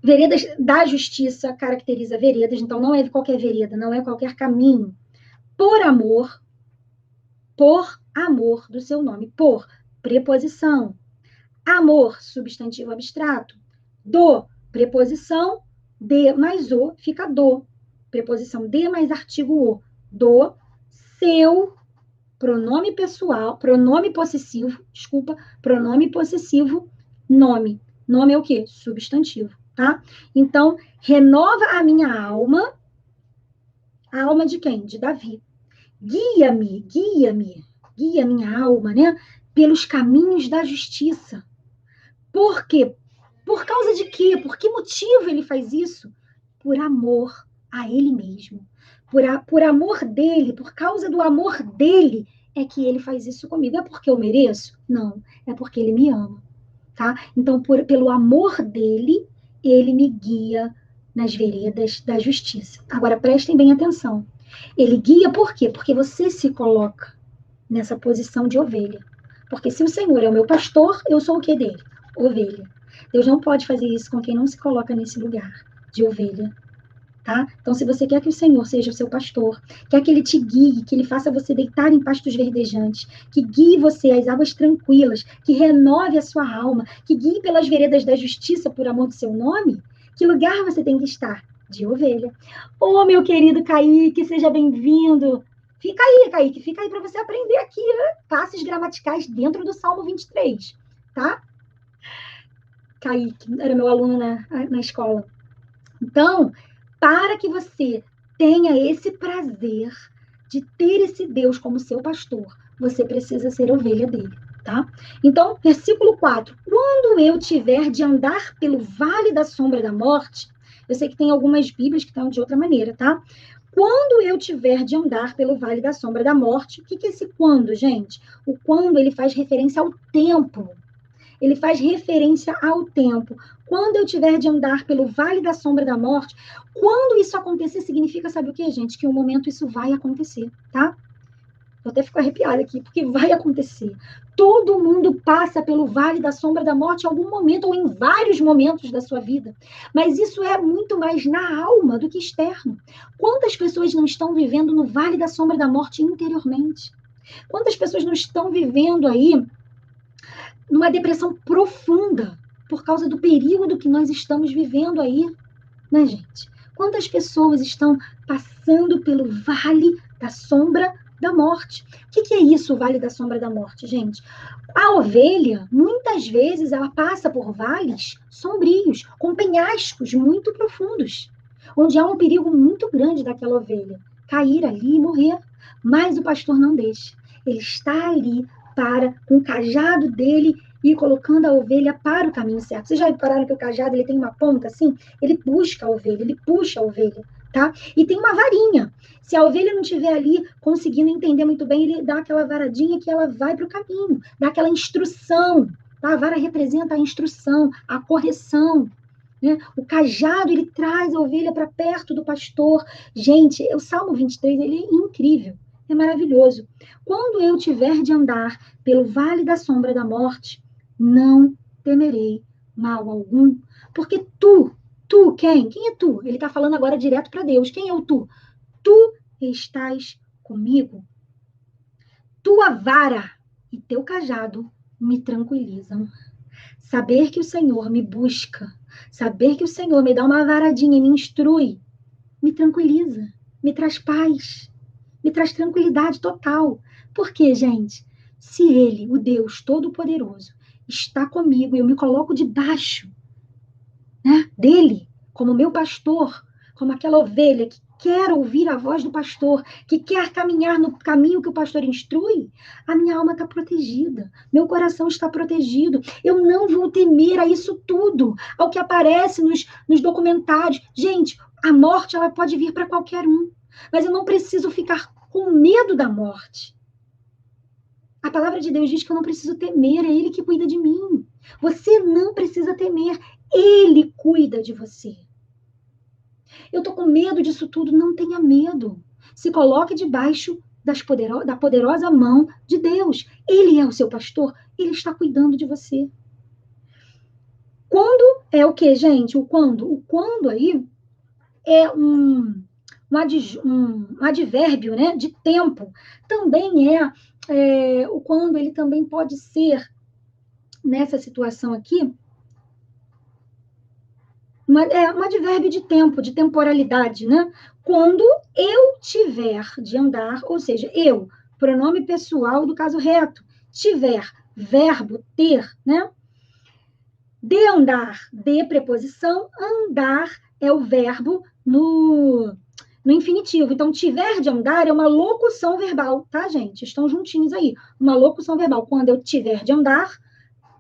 Veredas da justiça caracteriza veredas, então não é qualquer vereda, não é qualquer caminho. Por amor do seu nome. Por, preposição. Amor, substantivo abstrato. Do, preposição. De mais o, fica do. Preposição de mais artigo o. Do, seu, pronome pessoal, pronome possessivo, desculpa, pronome possessivo, nome. Nome é o quê? Substantivo, tá? Então, renova a minha alma. A alma de quem? De Davi. Guia-me, guia-me, guia minha alma, né? Pelos caminhos da justiça. Por quê? Por causa de quê? Por que motivo ele faz isso? Por amor a ele mesmo. Por amor dele, por causa do amor dele, é que ele faz isso comigo. É porque eu mereço? Não, é porque ele me ama, tá? Então, pelo amor dele, ele me guia nas veredas da justiça. Agora, prestem bem atenção. Ele guia por quê? Porque você se coloca nessa posição de ovelha. Porque se o Senhor é o meu pastor, eu sou o que dele? Ovelha. Deus não pode fazer isso com quem não se coloca nesse lugar de ovelha, tá? Então, se você quer que o Senhor seja o seu pastor, quer que ele te guie, que ele faça você deitar em pastos verdejantes, que guie você às águas tranquilas, que renove a sua alma, que guie pelas veredas da justiça por amor do seu nome, que lugar você tem que estar? De ovelha. Ô, meu querido Kaique, seja bem-vindo. Fica aí, Kaique, fica aí para você aprender aqui, né? Passos gramaticais dentro do Salmo 23, tá? Kaique, era meu aluno na escola. Então, para que você tenha esse prazer de ter esse Deus como seu pastor, você precisa ser ovelha dele, tá? Então, versículo 4. Quando eu tiver de andar pelo vale da sombra da morte, eu sei que tem algumas Bíblias que estão de outra maneira, tá? Quando eu tiver de andar pelo vale da sombra da morte, o que é esse quando, gente? O quando, ele faz referência ao tempo. Ele faz referência ao tempo. Quando eu tiver de andar pelo vale da sombra da morte, quando isso acontecer, significa, sabe o que, gente? Que um momento isso vai acontecer, tá? Eu até fico arrepiada aqui, porque vai acontecer. Todo mundo passa pelo vale da sombra da morte em algum momento ou em vários momentos da sua vida. Mas isso é muito mais na alma do que externo. Quantas pessoas não estão vivendo no vale da sombra da morte interiormente? Quantas pessoas não estão vivendo aí numa depressão profunda por causa do período que nós estamos vivendo aí, né, gente? Quantas pessoas estão passando pelo vale da sombra da morte? O que é isso, o vale da sombra da morte, gente? A ovelha, muitas vezes, ela passa por vales sombrios, com penhascos muito profundos, onde há um perigo muito grande daquela ovelha cair ali e morrer. Mas o pastor não deixa. Ele está ali para, com o cajado dele, ir colocando a ovelha para o caminho certo. Vocês já repararam que o cajado ele tem uma ponta assim? Ele busca a ovelha, ele puxa a ovelha, tá? E tem uma varinha. Se a ovelha não estiver ali conseguindo entender muito bem, ele dá aquela varadinha que ela vai para o caminho, dá aquela instrução. Tá? A vara representa a instrução, a correção. Né? O cajado, ele traz a ovelha para perto do pastor. Gente, o Salmo 23, ele é incrível, é maravilhoso. Quando eu tiver de andar pelo vale da sombra da morte, não temerei mal algum, porque tu, quem? Quem é tu? Ele está falando agora direto para Deus. Quem é o tu? Tu estás comigo. Tua vara e teu cajado me tranquilizam. Saber que o Senhor me busca, saber que o Senhor me dá uma varadinha e me instrui, me tranquiliza, me traz paz, me traz tranquilidade total. Por quê, gente? Se Ele, o Deus Todo-Poderoso, está comigo e eu me coloco debaixo, né, dele, como meu pastor, como aquela ovelha que quer ouvir a voz do pastor, que quer caminhar no caminho que o pastor instrui, a minha alma está protegida, meu coração está protegido, eu não vou temer a isso tudo, ao que aparece nos documentários. Gente, a morte ela pode vir para qualquer um, mas eu não preciso ficar com medo da morte. A palavra de Deus diz que eu não preciso temer, é Ele que cuida de mim. Você não precisa temer, Ele cuida de você. Eu estou com medo disso tudo, não tenha medo. Se coloque debaixo da poderosa mão de Deus. Ele é o seu pastor, Ele está cuidando de você. Quando é o que, gente? O quando? O quando aí é um advérbio, né, de tempo. Também o quando ele também pode ser, nessa situação aqui, um advérbio de tempo, de temporalidade, né? Quando eu tiver de andar, ou seja, eu, pronome pessoal do caso reto, tiver, verbo ter, né? De andar, de preposição, andar é o verbo no infinitivo. Então, tiver de andar é uma locução verbal, tá, gente? Estão juntinhos aí. Uma locução verbal. Quando eu tiver de andar,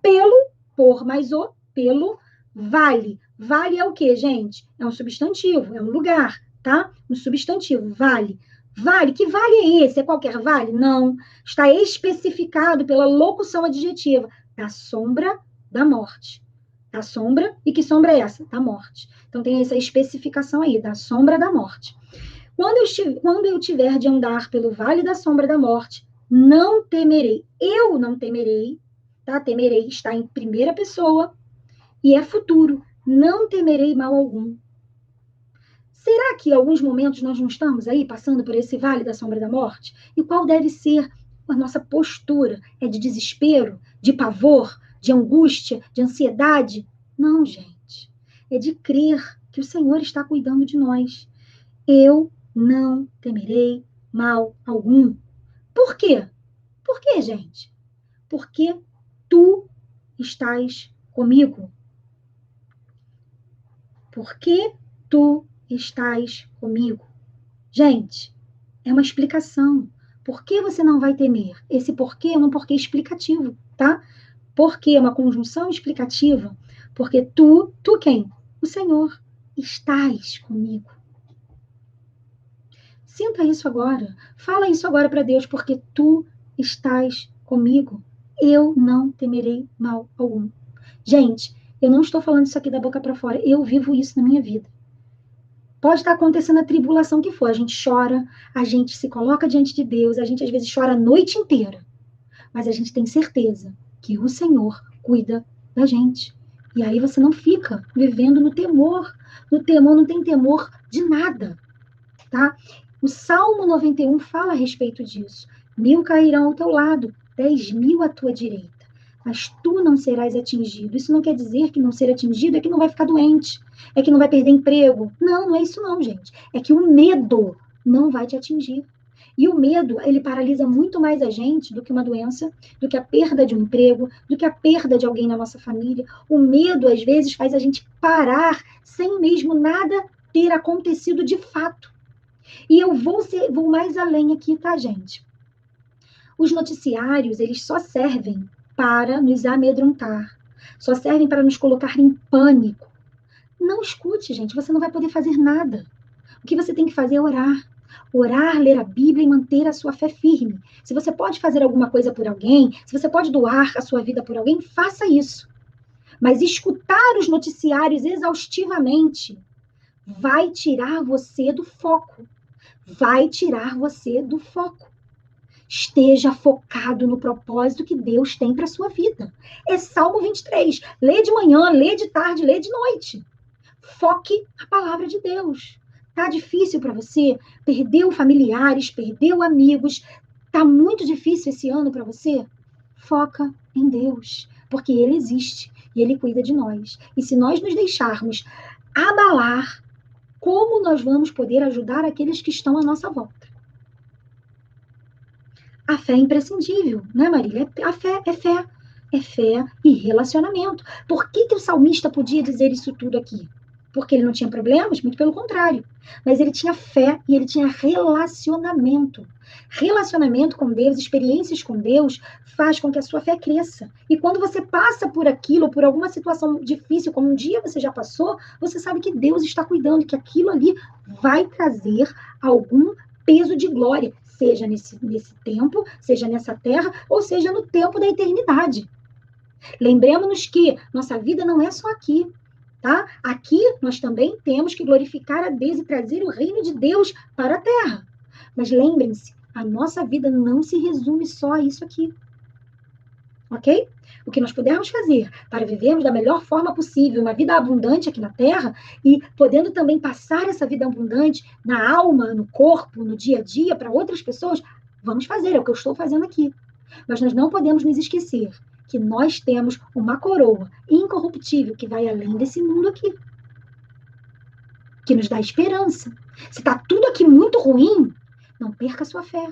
pelo, por mais o, pelo, vale. Vale é o quê, gente? É um substantivo, é um lugar, tá? Um substantivo, vale. Vale, que vale é esse? É qualquer vale? Não. Está especificado pela locução adjetiva da sombra da morte. Da sombra, e que sombra é essa? Da morte. Então tem essa especificação aí, da sombra da morte. Quando eu tiver de andar pelo vale da sombra da morte, não temerei. Eu não temerei, tá? Temerei está em primeira pessoa e é futuro. Não temerei mal algum. Será que em alguns momentos nós não estamos aí passando por esse vale da sombra da morte? E qual deve ser a nossa postura? É de desespero, de pavor, de angústia, de ansiedade? Não, gente. É de crer que o Senhor está cuidando de nós. Eu não temerei mal algum. Por quê? Por quê, gente? Porque tu estás comigo. Porque tu estás comigo. Gente, é uma explicação. Por que você não vai temer? Esse porquê é um porquê explicativo, tá? Porque é uma conjunção explicativa. Porque tu quem? O Senhor, estás comigo. Sinta isso agora. Fala isso agora para Deus, porque tu estás comigo. Eu não temerei mal algum. Gente, eu não estou falando isso aqui da boca para fora. Eu vivo isso na minha vida. Pode estar acontecendo a tribulação que for. A gente chora, a gente se coloca diante de Deus, a gente às vezes chora a noite inteira. Mas a gente tem certeza que o Senhor cuida da gente. E aí você não fica vivendo no temor. No temor não tem temor de nada, tá? O Salmo 91 fala a respeito disso. 1000 cairão ao teu lado, 10.000 à tua direita, mas tu não serás atingido. Isso não quer dizer que não ser atingido é que não vai ficar doente, é que não vai perder emprego. Não, não é isso não, gente. É que o medo não vai te atingir. E o medo, ele paralisa muito mais a gente do que uma doença, do que a perda de um emprego, do que a perda de alguém na nossa família. O medo, às vezes, faz a gente parar sem mesmo nada ter acontecido de fato. E eu vou mais além aqui, tá, gente? Os noticiários, eles só servem para nos amedrontar, só servem para nos colocar em pânico. Não escute, gente, você não vai poder fazer nada. O que você tem que fazer é orar. Orar, ler a Bíblia e manter a sua fé firme. Se você pode fazer alguma coisa por alguém, se você pode doar a sua vida por alguém, faça isso. Mas escutar os noticiários exaustivamente vai tirar você do foco. Vai tirar você do foco. Esteja focado no propósito que Deus tem para a sua vida. É Salmo 23. Lê de manhã, lê de tarde, lê de noite. Foque a palavra de Deus. Tá difícil para você? Perdeu familiares, perdeu amigos. Tá muito difícil esse ano para você? Foca em Deus, porque Ele existe e Ele cuida de nós. E se nós nos deixarmos abalar, como nós vamos poder ajudar aqueles que estão à nossa volta? A fé é imprescindível, né, Marília? A fé é fé. É fé e relacionamento. Por que o salmista podia dizer isso tudo aqui? Porque ele não tinha problemas? Muito pelo contrário. Mas ele tinha fé e ele tinha relacionamento. Relacionamento com Deus, experiências com Deus, faz com que a sua fé cresça. E quando você passa por aquilo, por alguma situação difícil, como um dia você já passou, você sabe que Deus está cuidando, que aquilo ali vai trazer algum peso de glória, seja nesse tempo, seja nessa terra, ou seja no tempo da eternidade. Lembremos-nos que nossa vida não é só aqui, tá? Aqui nós também temos que glorificar a Deus e trazer o reino de Deus para a terra. Mas lembrem-se, a nossa vida não se resume só a isso aqui. ok? O que nós pudermos fazer para vivermos da melhor forma possível, uma vida abundante aqui na Terra, e podendo também passar essa vida abundante na alma, no corpo, no dia a dia, para outras pessoas, vamos fazer, é o que eu estou fazendo aqui. Mas nós não podemos nos esquecer que nós temos uma coroa incorruptível que vai além desse mundo aqui, que nos dá esperança. Se está tudo aqui muito ruim, não perca a sua fé.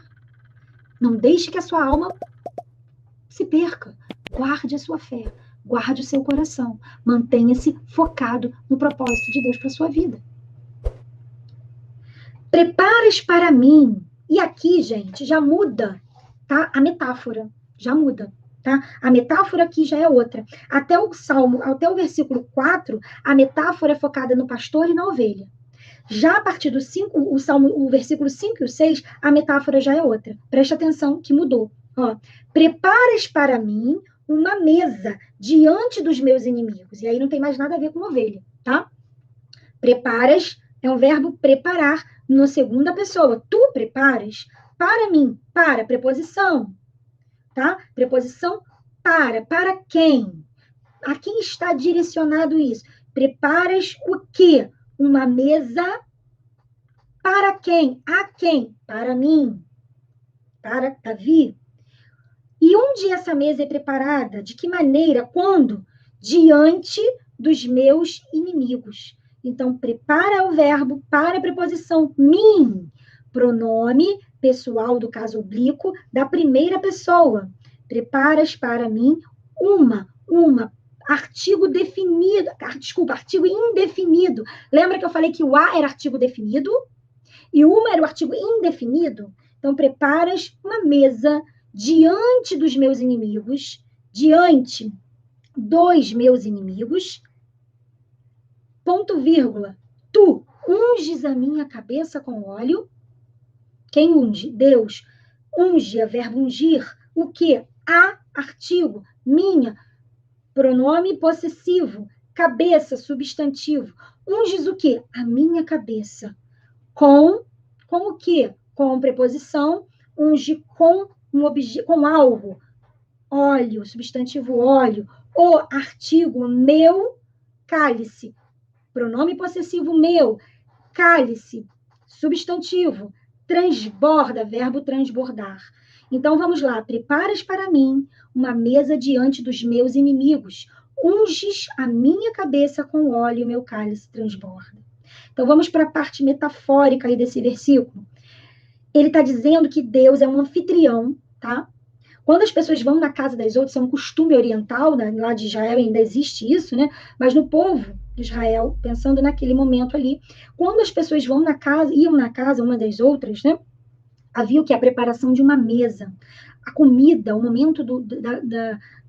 Não deixe que a sua alma se perca. Guarde a sua fé, guarde o seu coração. Mantenha-se focado no propósito de Deus para a sua vida. Preparas para mim. E aqui, gente, já muda, tá? A metáfora já muda, tá? A metáfora aqui já é outra. Até o Salmo, até o versículo 4, a metáfora é focada no pastor e na ovelha. Já a partir do 5, o versículo 5 e o 6, a metáfora já é outra. Preste atenção que mudou. Ó, preparas para mim uma mesa diante dos meus inimigos. E aí não tem mais nada a ver com ovelha, tá? Preparas é um verbo preparar na segunda pessoa. Tu preparas para mim, para, preposição, tá? Preposição para quem? A quem está direcionado isso? Preparas o quê? Uma mesa para quem? A quem? Para mim. Para Davi. E onde essa mesa é preparada? De que maneira? Quando? Diante dos meus inimigos. Então, prepara o verbo para a preposição mim, pronome pessoal do caso oblíquo da primeira pessoa. Preparas para mim uma, artigo definido, artigo indefinido. Lembra que eu falei que o a era artigo definido? E uma era o artigo indefinido? Então, preparas uma mesa diante dos meus inimigos, diante dos meus inimigos, ponto vírgula, tu unges a minha cabeça com óleo. Quem unge? Deus. Unge, é verbo ungir. O quê? A, artigo, minha, pronome possessivo, cabeça, substantivo. Unges o quê? A minha cabeça. Com o quê? Com preposição, unge com com algo. Óleo, substantivo óleo. O artigo meu, cálice. Pronome possessivo meu, cálice, substantivo, transborda, verbo transbordar. Então vamos lá, preparas para mim uma mesa diante dos meus inimigos, unges a minha cabeça com óleo e meu cálice transborda. Então vamos para a parte metafórica aí desse versículo. Ele está dizendo que Deus é um anfitrião, tá? Quando as pessoas vão na casa das outras, é um costume oriental, né? Lá de Israel ainda existe isso, né? Mas no povo de Israel, pensando naquele momento ali, quando as pessoas iam na casa uma das outras, né? Havia o que? A preparação de uma mesa. A comida, o momento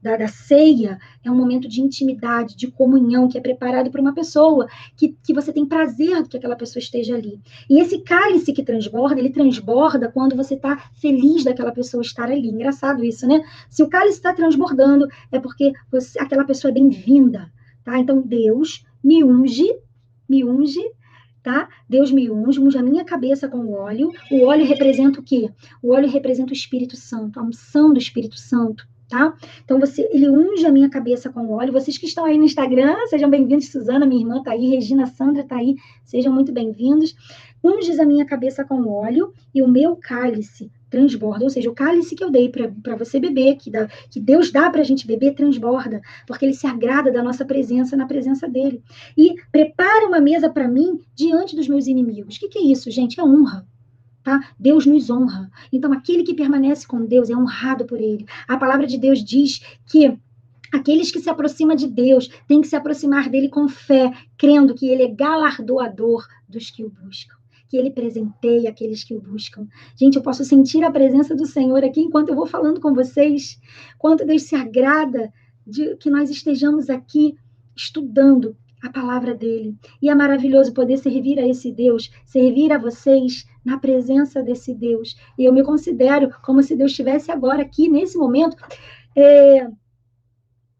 da ceia, é um momento de intimidade, de comunhão, que é preparado para uma pessoa, que você tem prazer de que aquela pessoa esteja ali. E esse cálice que transborda, ele transborda quando você está feliz daquela pessoa estar ali. Engraçado isso, né? Se o cálice está transbordando, é porque aquela pessoa é bem-vinda, tá? Então, Deus me unge, tá? Deus me unge a minha cabeça com óleo. O óleo representa o quê? O óleo representa o Espírito Santo, a unção do Espírito Santo, tá? Então, ele unge a minha cabeça com óleo. Vocês que estão aí no Instagram, sejam bem-vindos. Suzana, minha irmã, tá aí. Regina, Sandra, tá aí. Sejam muito bem-vindos. Unges a minha cabeça com óleo e o meu cálice transborda, ou seja, o cálice que eu dei para você beber, que Deus dá para a gente beber, transborda, porque ele se agrada da nossa presença na presença dele. E prepara uma mesa para mim diante dos meus inimigos. O que é isso, gente? É honra. Tá? Deus nos honra. Então, aquele que permanece com Deus é honrado por ele. A palavra de Deus diz que aqueles que se aproximam de Deus têm que se aproximar dele com fé, crendo que ele é galardoador dos que o buscam, que ele presenteia aqueles que o buscam. Gente, eu posso sentir a presença do Senhor aqui enquanto eu vou falando com vocês. Quanto Deus se agrada de que nós estejamos aqui estudando a palavra dele. E é maravilhoso poder servir a esse Deus, servir a vocês na presença desse Deus. E eu me considero como se Deus estivesse agora aqui, nesse momento,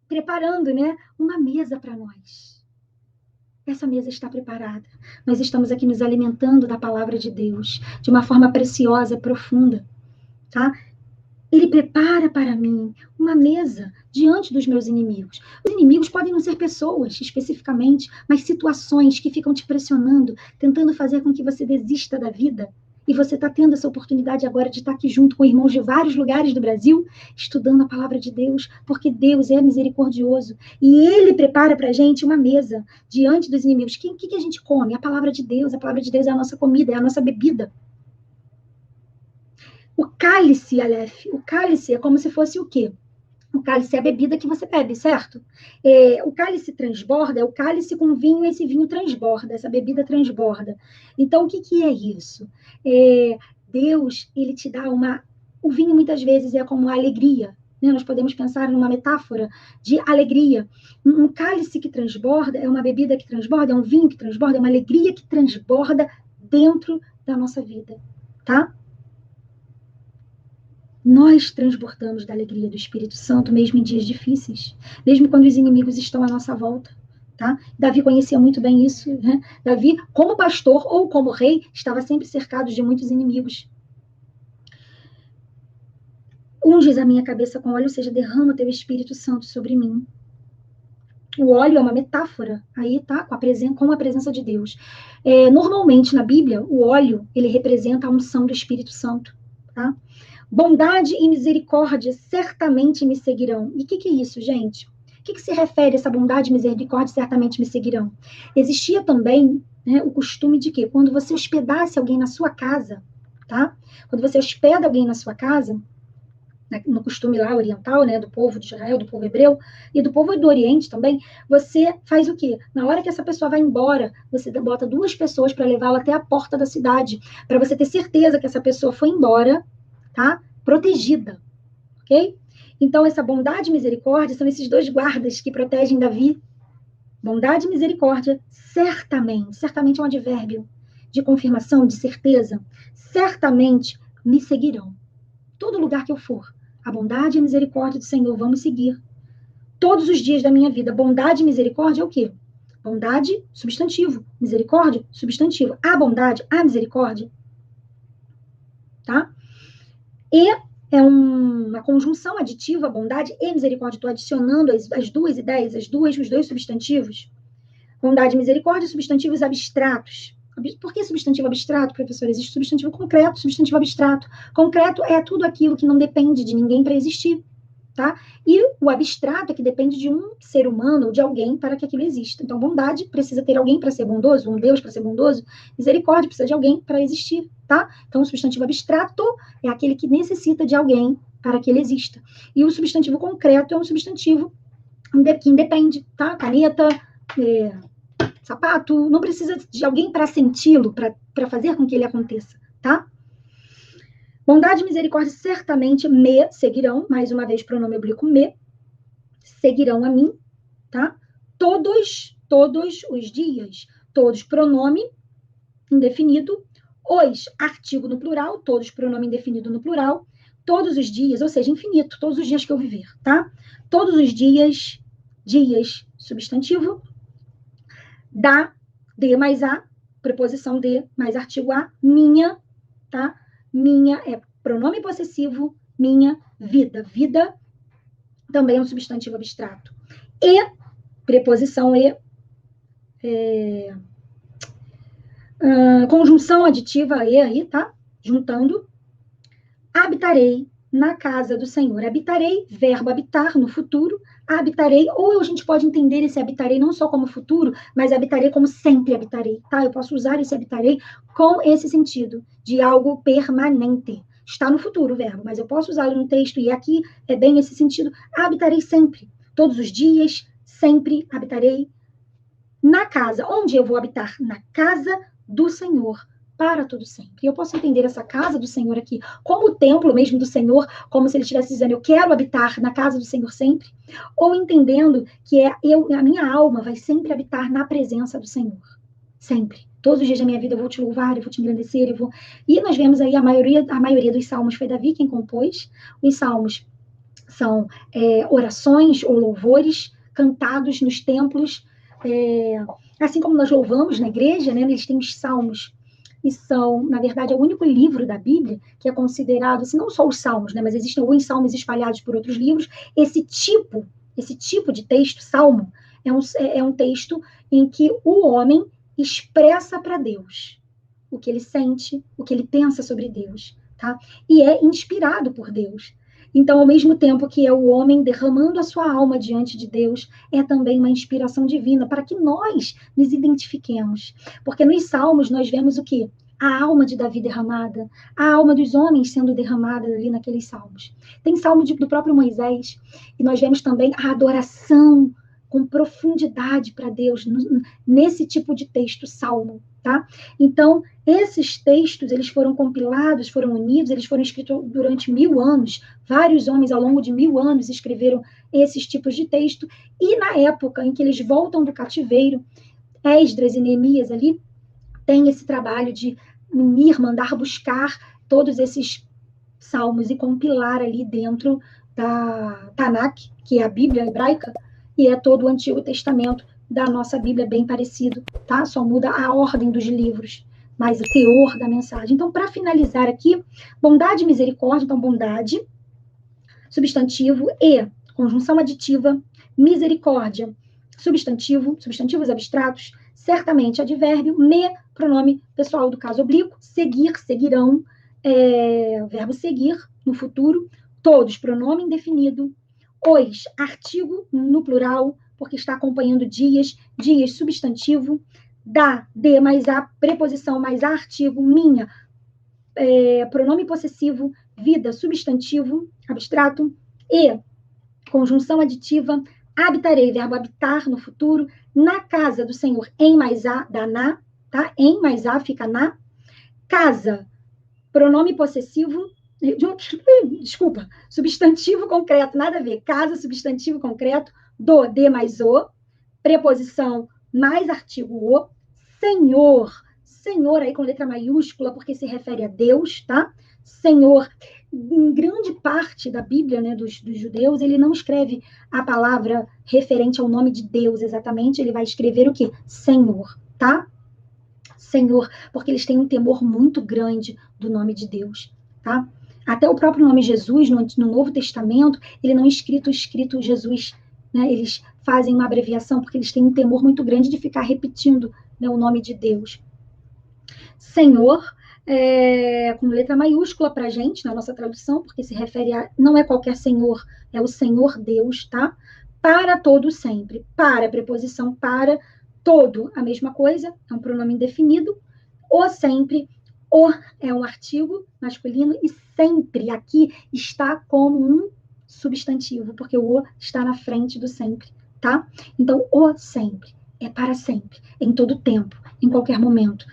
preparando, né, uma mesa para nós. Essa mesa está preparada. Nós estamos aqui nos alimentando da palavra de Deus, de uma forma preciosa, profunda, tá? Ele prepara para mim uma mesa diante dos meus inimigos. Os inimigos podem não ser pessoas, especificamente, mas situações que ficam te pressionando, tentando fazer com que você desista da vida. E você está tendo essa oportunidade agora de estar aqui junto com irmãos de vários lugares do Brasil, estudando a palavra de Deus, porque Deus é misericordioso. E Ele prepara para a gente uma mesa diante dos inimigos. O que a gente come? A palavra de Deus. A palavra de Deus é a nossa comida, é a nossa bebida. O cálice, Aleph, o cálice é como se fosse o quê? O cálice é a bebida que você bebe, certo? O cálice transborda, é o cálice com vinho, esse vinho transborda, essa bebida transborda. Então, o que é isso? Deus, ele te dá uma... O vinho, muitas vezes, é como a alegria, né? Nós podemos pensar numa metáfora de alegria. Um cálice que transborda é uma bebida que transborda, é um vinho que transborda, é uma alegria que transborda dentro da nossa vida, tá? Nós transbordamos da alegria do Espírito Santo, mesmo em dias difíceis, mesmo quando os inimigos estão à nossa volta. Tá? Davi conhecia muito bem isso. Né? Davi, como pastor ou como rei, estava sempre cercado de muitos inimigos. Unges a minha cabeça com óleo, ou seja, derrama o teu Espírito Santo sobre mim. O óleo é uma metáfora, aí tá, com a presença de Deus. Normalmente, na Bíblia, o óleo, ele representa a unção do Espírito Santo, tá? Bondade e misericórdia certamente me seguirão. E o que é isso, gente? O que se refere a essa bondade e misericórdia certamente me seguirão? Existia também, né, o costume de que quando você hospedasse alguém na sua casa, tá? Quando você hospeda alguém na sua casa, no costume lá oriental, né, do povo de Israel, do povo hebreu, e do povo do Oriente também, você faz o quê? Na hora que essa pessoa vai embora, você bota 2 pessoas para levá-la até a porta da cidade, para você ter certeza que essa pessoa foi embora, tá? Protegida, ok? Então, essa bondade e misericórdia são esses 2 guardas que protegem Davi. Bondade e misericórdia, certamente é um advérbio de confirmação, de certeza, certamente me seguirão. Todo lugar que eu for, a bondade e a misericórdia do Senhor vão me seguir. Todos os dias da minha vida, bondade e misericórdia é o quê? Bondade, substantivo. Misericórdia, substantivo. A bondade, a misericórdia. Tá? E é uma conjunção aditiva, bondade e misericórdia. Estou adicionando as 2 ideias, os 2 substantivos. Bondade e misericórdia, substantivos abstratos. Por que substantivo abstrato, professor? Existe substantivo concreto, substantivo abstrato. Concreto é tudo aquilo que não depende de ninguém para existir, tá? E o abstrato é que depende de um ser humano ou de alguém para que aquilo exista. Então, bondade precisa ter alguém para ser bondoso, um Deus para ser bondoso. Misericórdia precisa de alguém para existir, tá? Então, o substantivo abstrato é aquele que necessita de alguém para que ele exista. E o substantivo concreto é um substantivo que independe, tá? Caneta, sapato, não precisa de alguém para senti-lo, para fazer com que ele aconteça, tá? Bondade e misericórdia certamente me seguirão, mais uma vez, pronome oblíquo me, seguirão a mim, tá? Todos os dias, todos pronome indefinido, os artigo no plural, todos pronome indefinido no plural, todos os dias, ou seja, infinito, todos os dias que eu viver, tá? Todos os dias, substantivo, da, de mais a, preposição de mais artigo a, minha, tá? Minha é pronome possessivo, minha vida. Vida também é um substantivo abstrato. E, preposição e, conjunção aditiva e aí, tá? Juntando, habitarei na casa do Senhor. Habitarei, verbo habitar no futuro, habitarei, ou a gente pode entender esse habitarei não só como futuro, mas habitarei como sempre habitarei, tá? Eu posso usar esse habitarei com esse sentido, de algo permanente. Está no futuro o verbo, mas eu posso usá-lo no texto, e aqui é bem esse sentido. Habitarei sempre, todos os dias, sempre habitarei na casa. Onde eu vou habitar? Na casa do Senhor, para todo sempre. E eu posso entender essa casa do Senhor aqui como o templo mesmo do Senhor, como se ele estivesse dizendo, eu quero habitar na casa do Senhor sempre, ou entendendo que a minha alma vai sempre habitar na presença do Senhor. Sempre. Todos os dias da minha vida eu vou te louvar, eu vou te engrandecer, eu vou... E nós vemos aí a maioria dos salmos foi Davi quem compôs. Os salmos são orações ou louvores cantados nos templos, assim como nós louvamos na igreja, né? Eles têm os salmos. e são, na verdade, é o único livro da Bíblia que é considerado, assim, não só os Salmos, né, mas existem alguns salmos espalhados por outros livros. Esse tipo de texto, salmo, é um texto em que o homem expressa para Deus o que ele sente, o que ele pensa sobre Deus, tá? E é inspirado por Deus. Então, ao mesmo tempo que é o homem derramando a sua alma diante de Deus, é também uma inspiração divina para que nós nos identifiquemos. Porque nos Salmos nós vemos o quê? A alma de Davi derramada, a alma dos homens sendo derramada ali naqueles salmos. Tem salmo do próprio Moisés, e nós vemos também a adoração com profundidade para Deus nesse tipo de texto, salmo, tá? Então, esses textos, eles foram compilados, foram unidos, eles foram escritos durante 1000 anos. Vários homens, ao longo de 1000 anos, escreveram esses tipos de texto. E na época em que eles voltam do cativeiro, Esdras e Neemias ali têm esse trabalho de unir, mandar buscar todos esses salmos e compilar ali dentro da Tanakh, que é a Bíblia hebraica, e é todo o Antigo Testamento da nossa Bíblia, bem parecido, tá? Só muda a ordem dos livros, mas o teor da mensagem. Então, para finalizar aqui, bondade e misericórdia, então bondade, substantivo, e conjunção aditiva, misericórdia, substantivo, substantivos abstratos, certamente advérbio, pronome pessoal do caso oblíquo, seguir, seguirão, verbo seguir, no futuro, todos, pronome indefinido, os, artigo no plural, porque está acompanhando dias, dias, substantivo, da, de mais a, preposição mais a, artigo, minha, pronome possessivo, vida, substantivo, abstrato, e, conjunção aditiva, habitarei, verbo habitar no futuro, na casa do Senhor, em mais a, da na, tá? Em mais a fica na, casa, pronome possessivo, desculpa, substantivo concreto, nada a ver, casa, substantivo concreto, do, de mais o, preposição mais artigo o, Senhor, Senhor aí com letra maiúscula, porque se refere a Deus, tá? Senhor, em grande parte da Bíblia, né, dos judeus, ele não escreve a palavra referente ao nome de Deus exatamente, ele vai escrever o quê? Senhor, tá? Senhor, porque eles têm um temor muito grande do nome de Deus, tá? Até o próprio nome Jesus, no Novo Testamento, ele não é escrito Jesus, né? Eles fazem uma abreviação, porque eles têm um temor muito grande de ficar repetindo, né, o nome de Deus. Senhor, com letra maiúscula para a gente, na nossa tradução, porque se refere a, não é qualquer Senhor, é o Senhor Deus, tá? Para todo sempre, para, preposição para, todo, a mesma coisa, é um pronome indefinido, o sempre, o é um artigo masculino, e sempre aqui está como um substantivo, porque o está na frente do sempre, tá? Então, o sempre é para sempre, em todo tempo, em qualquer momento.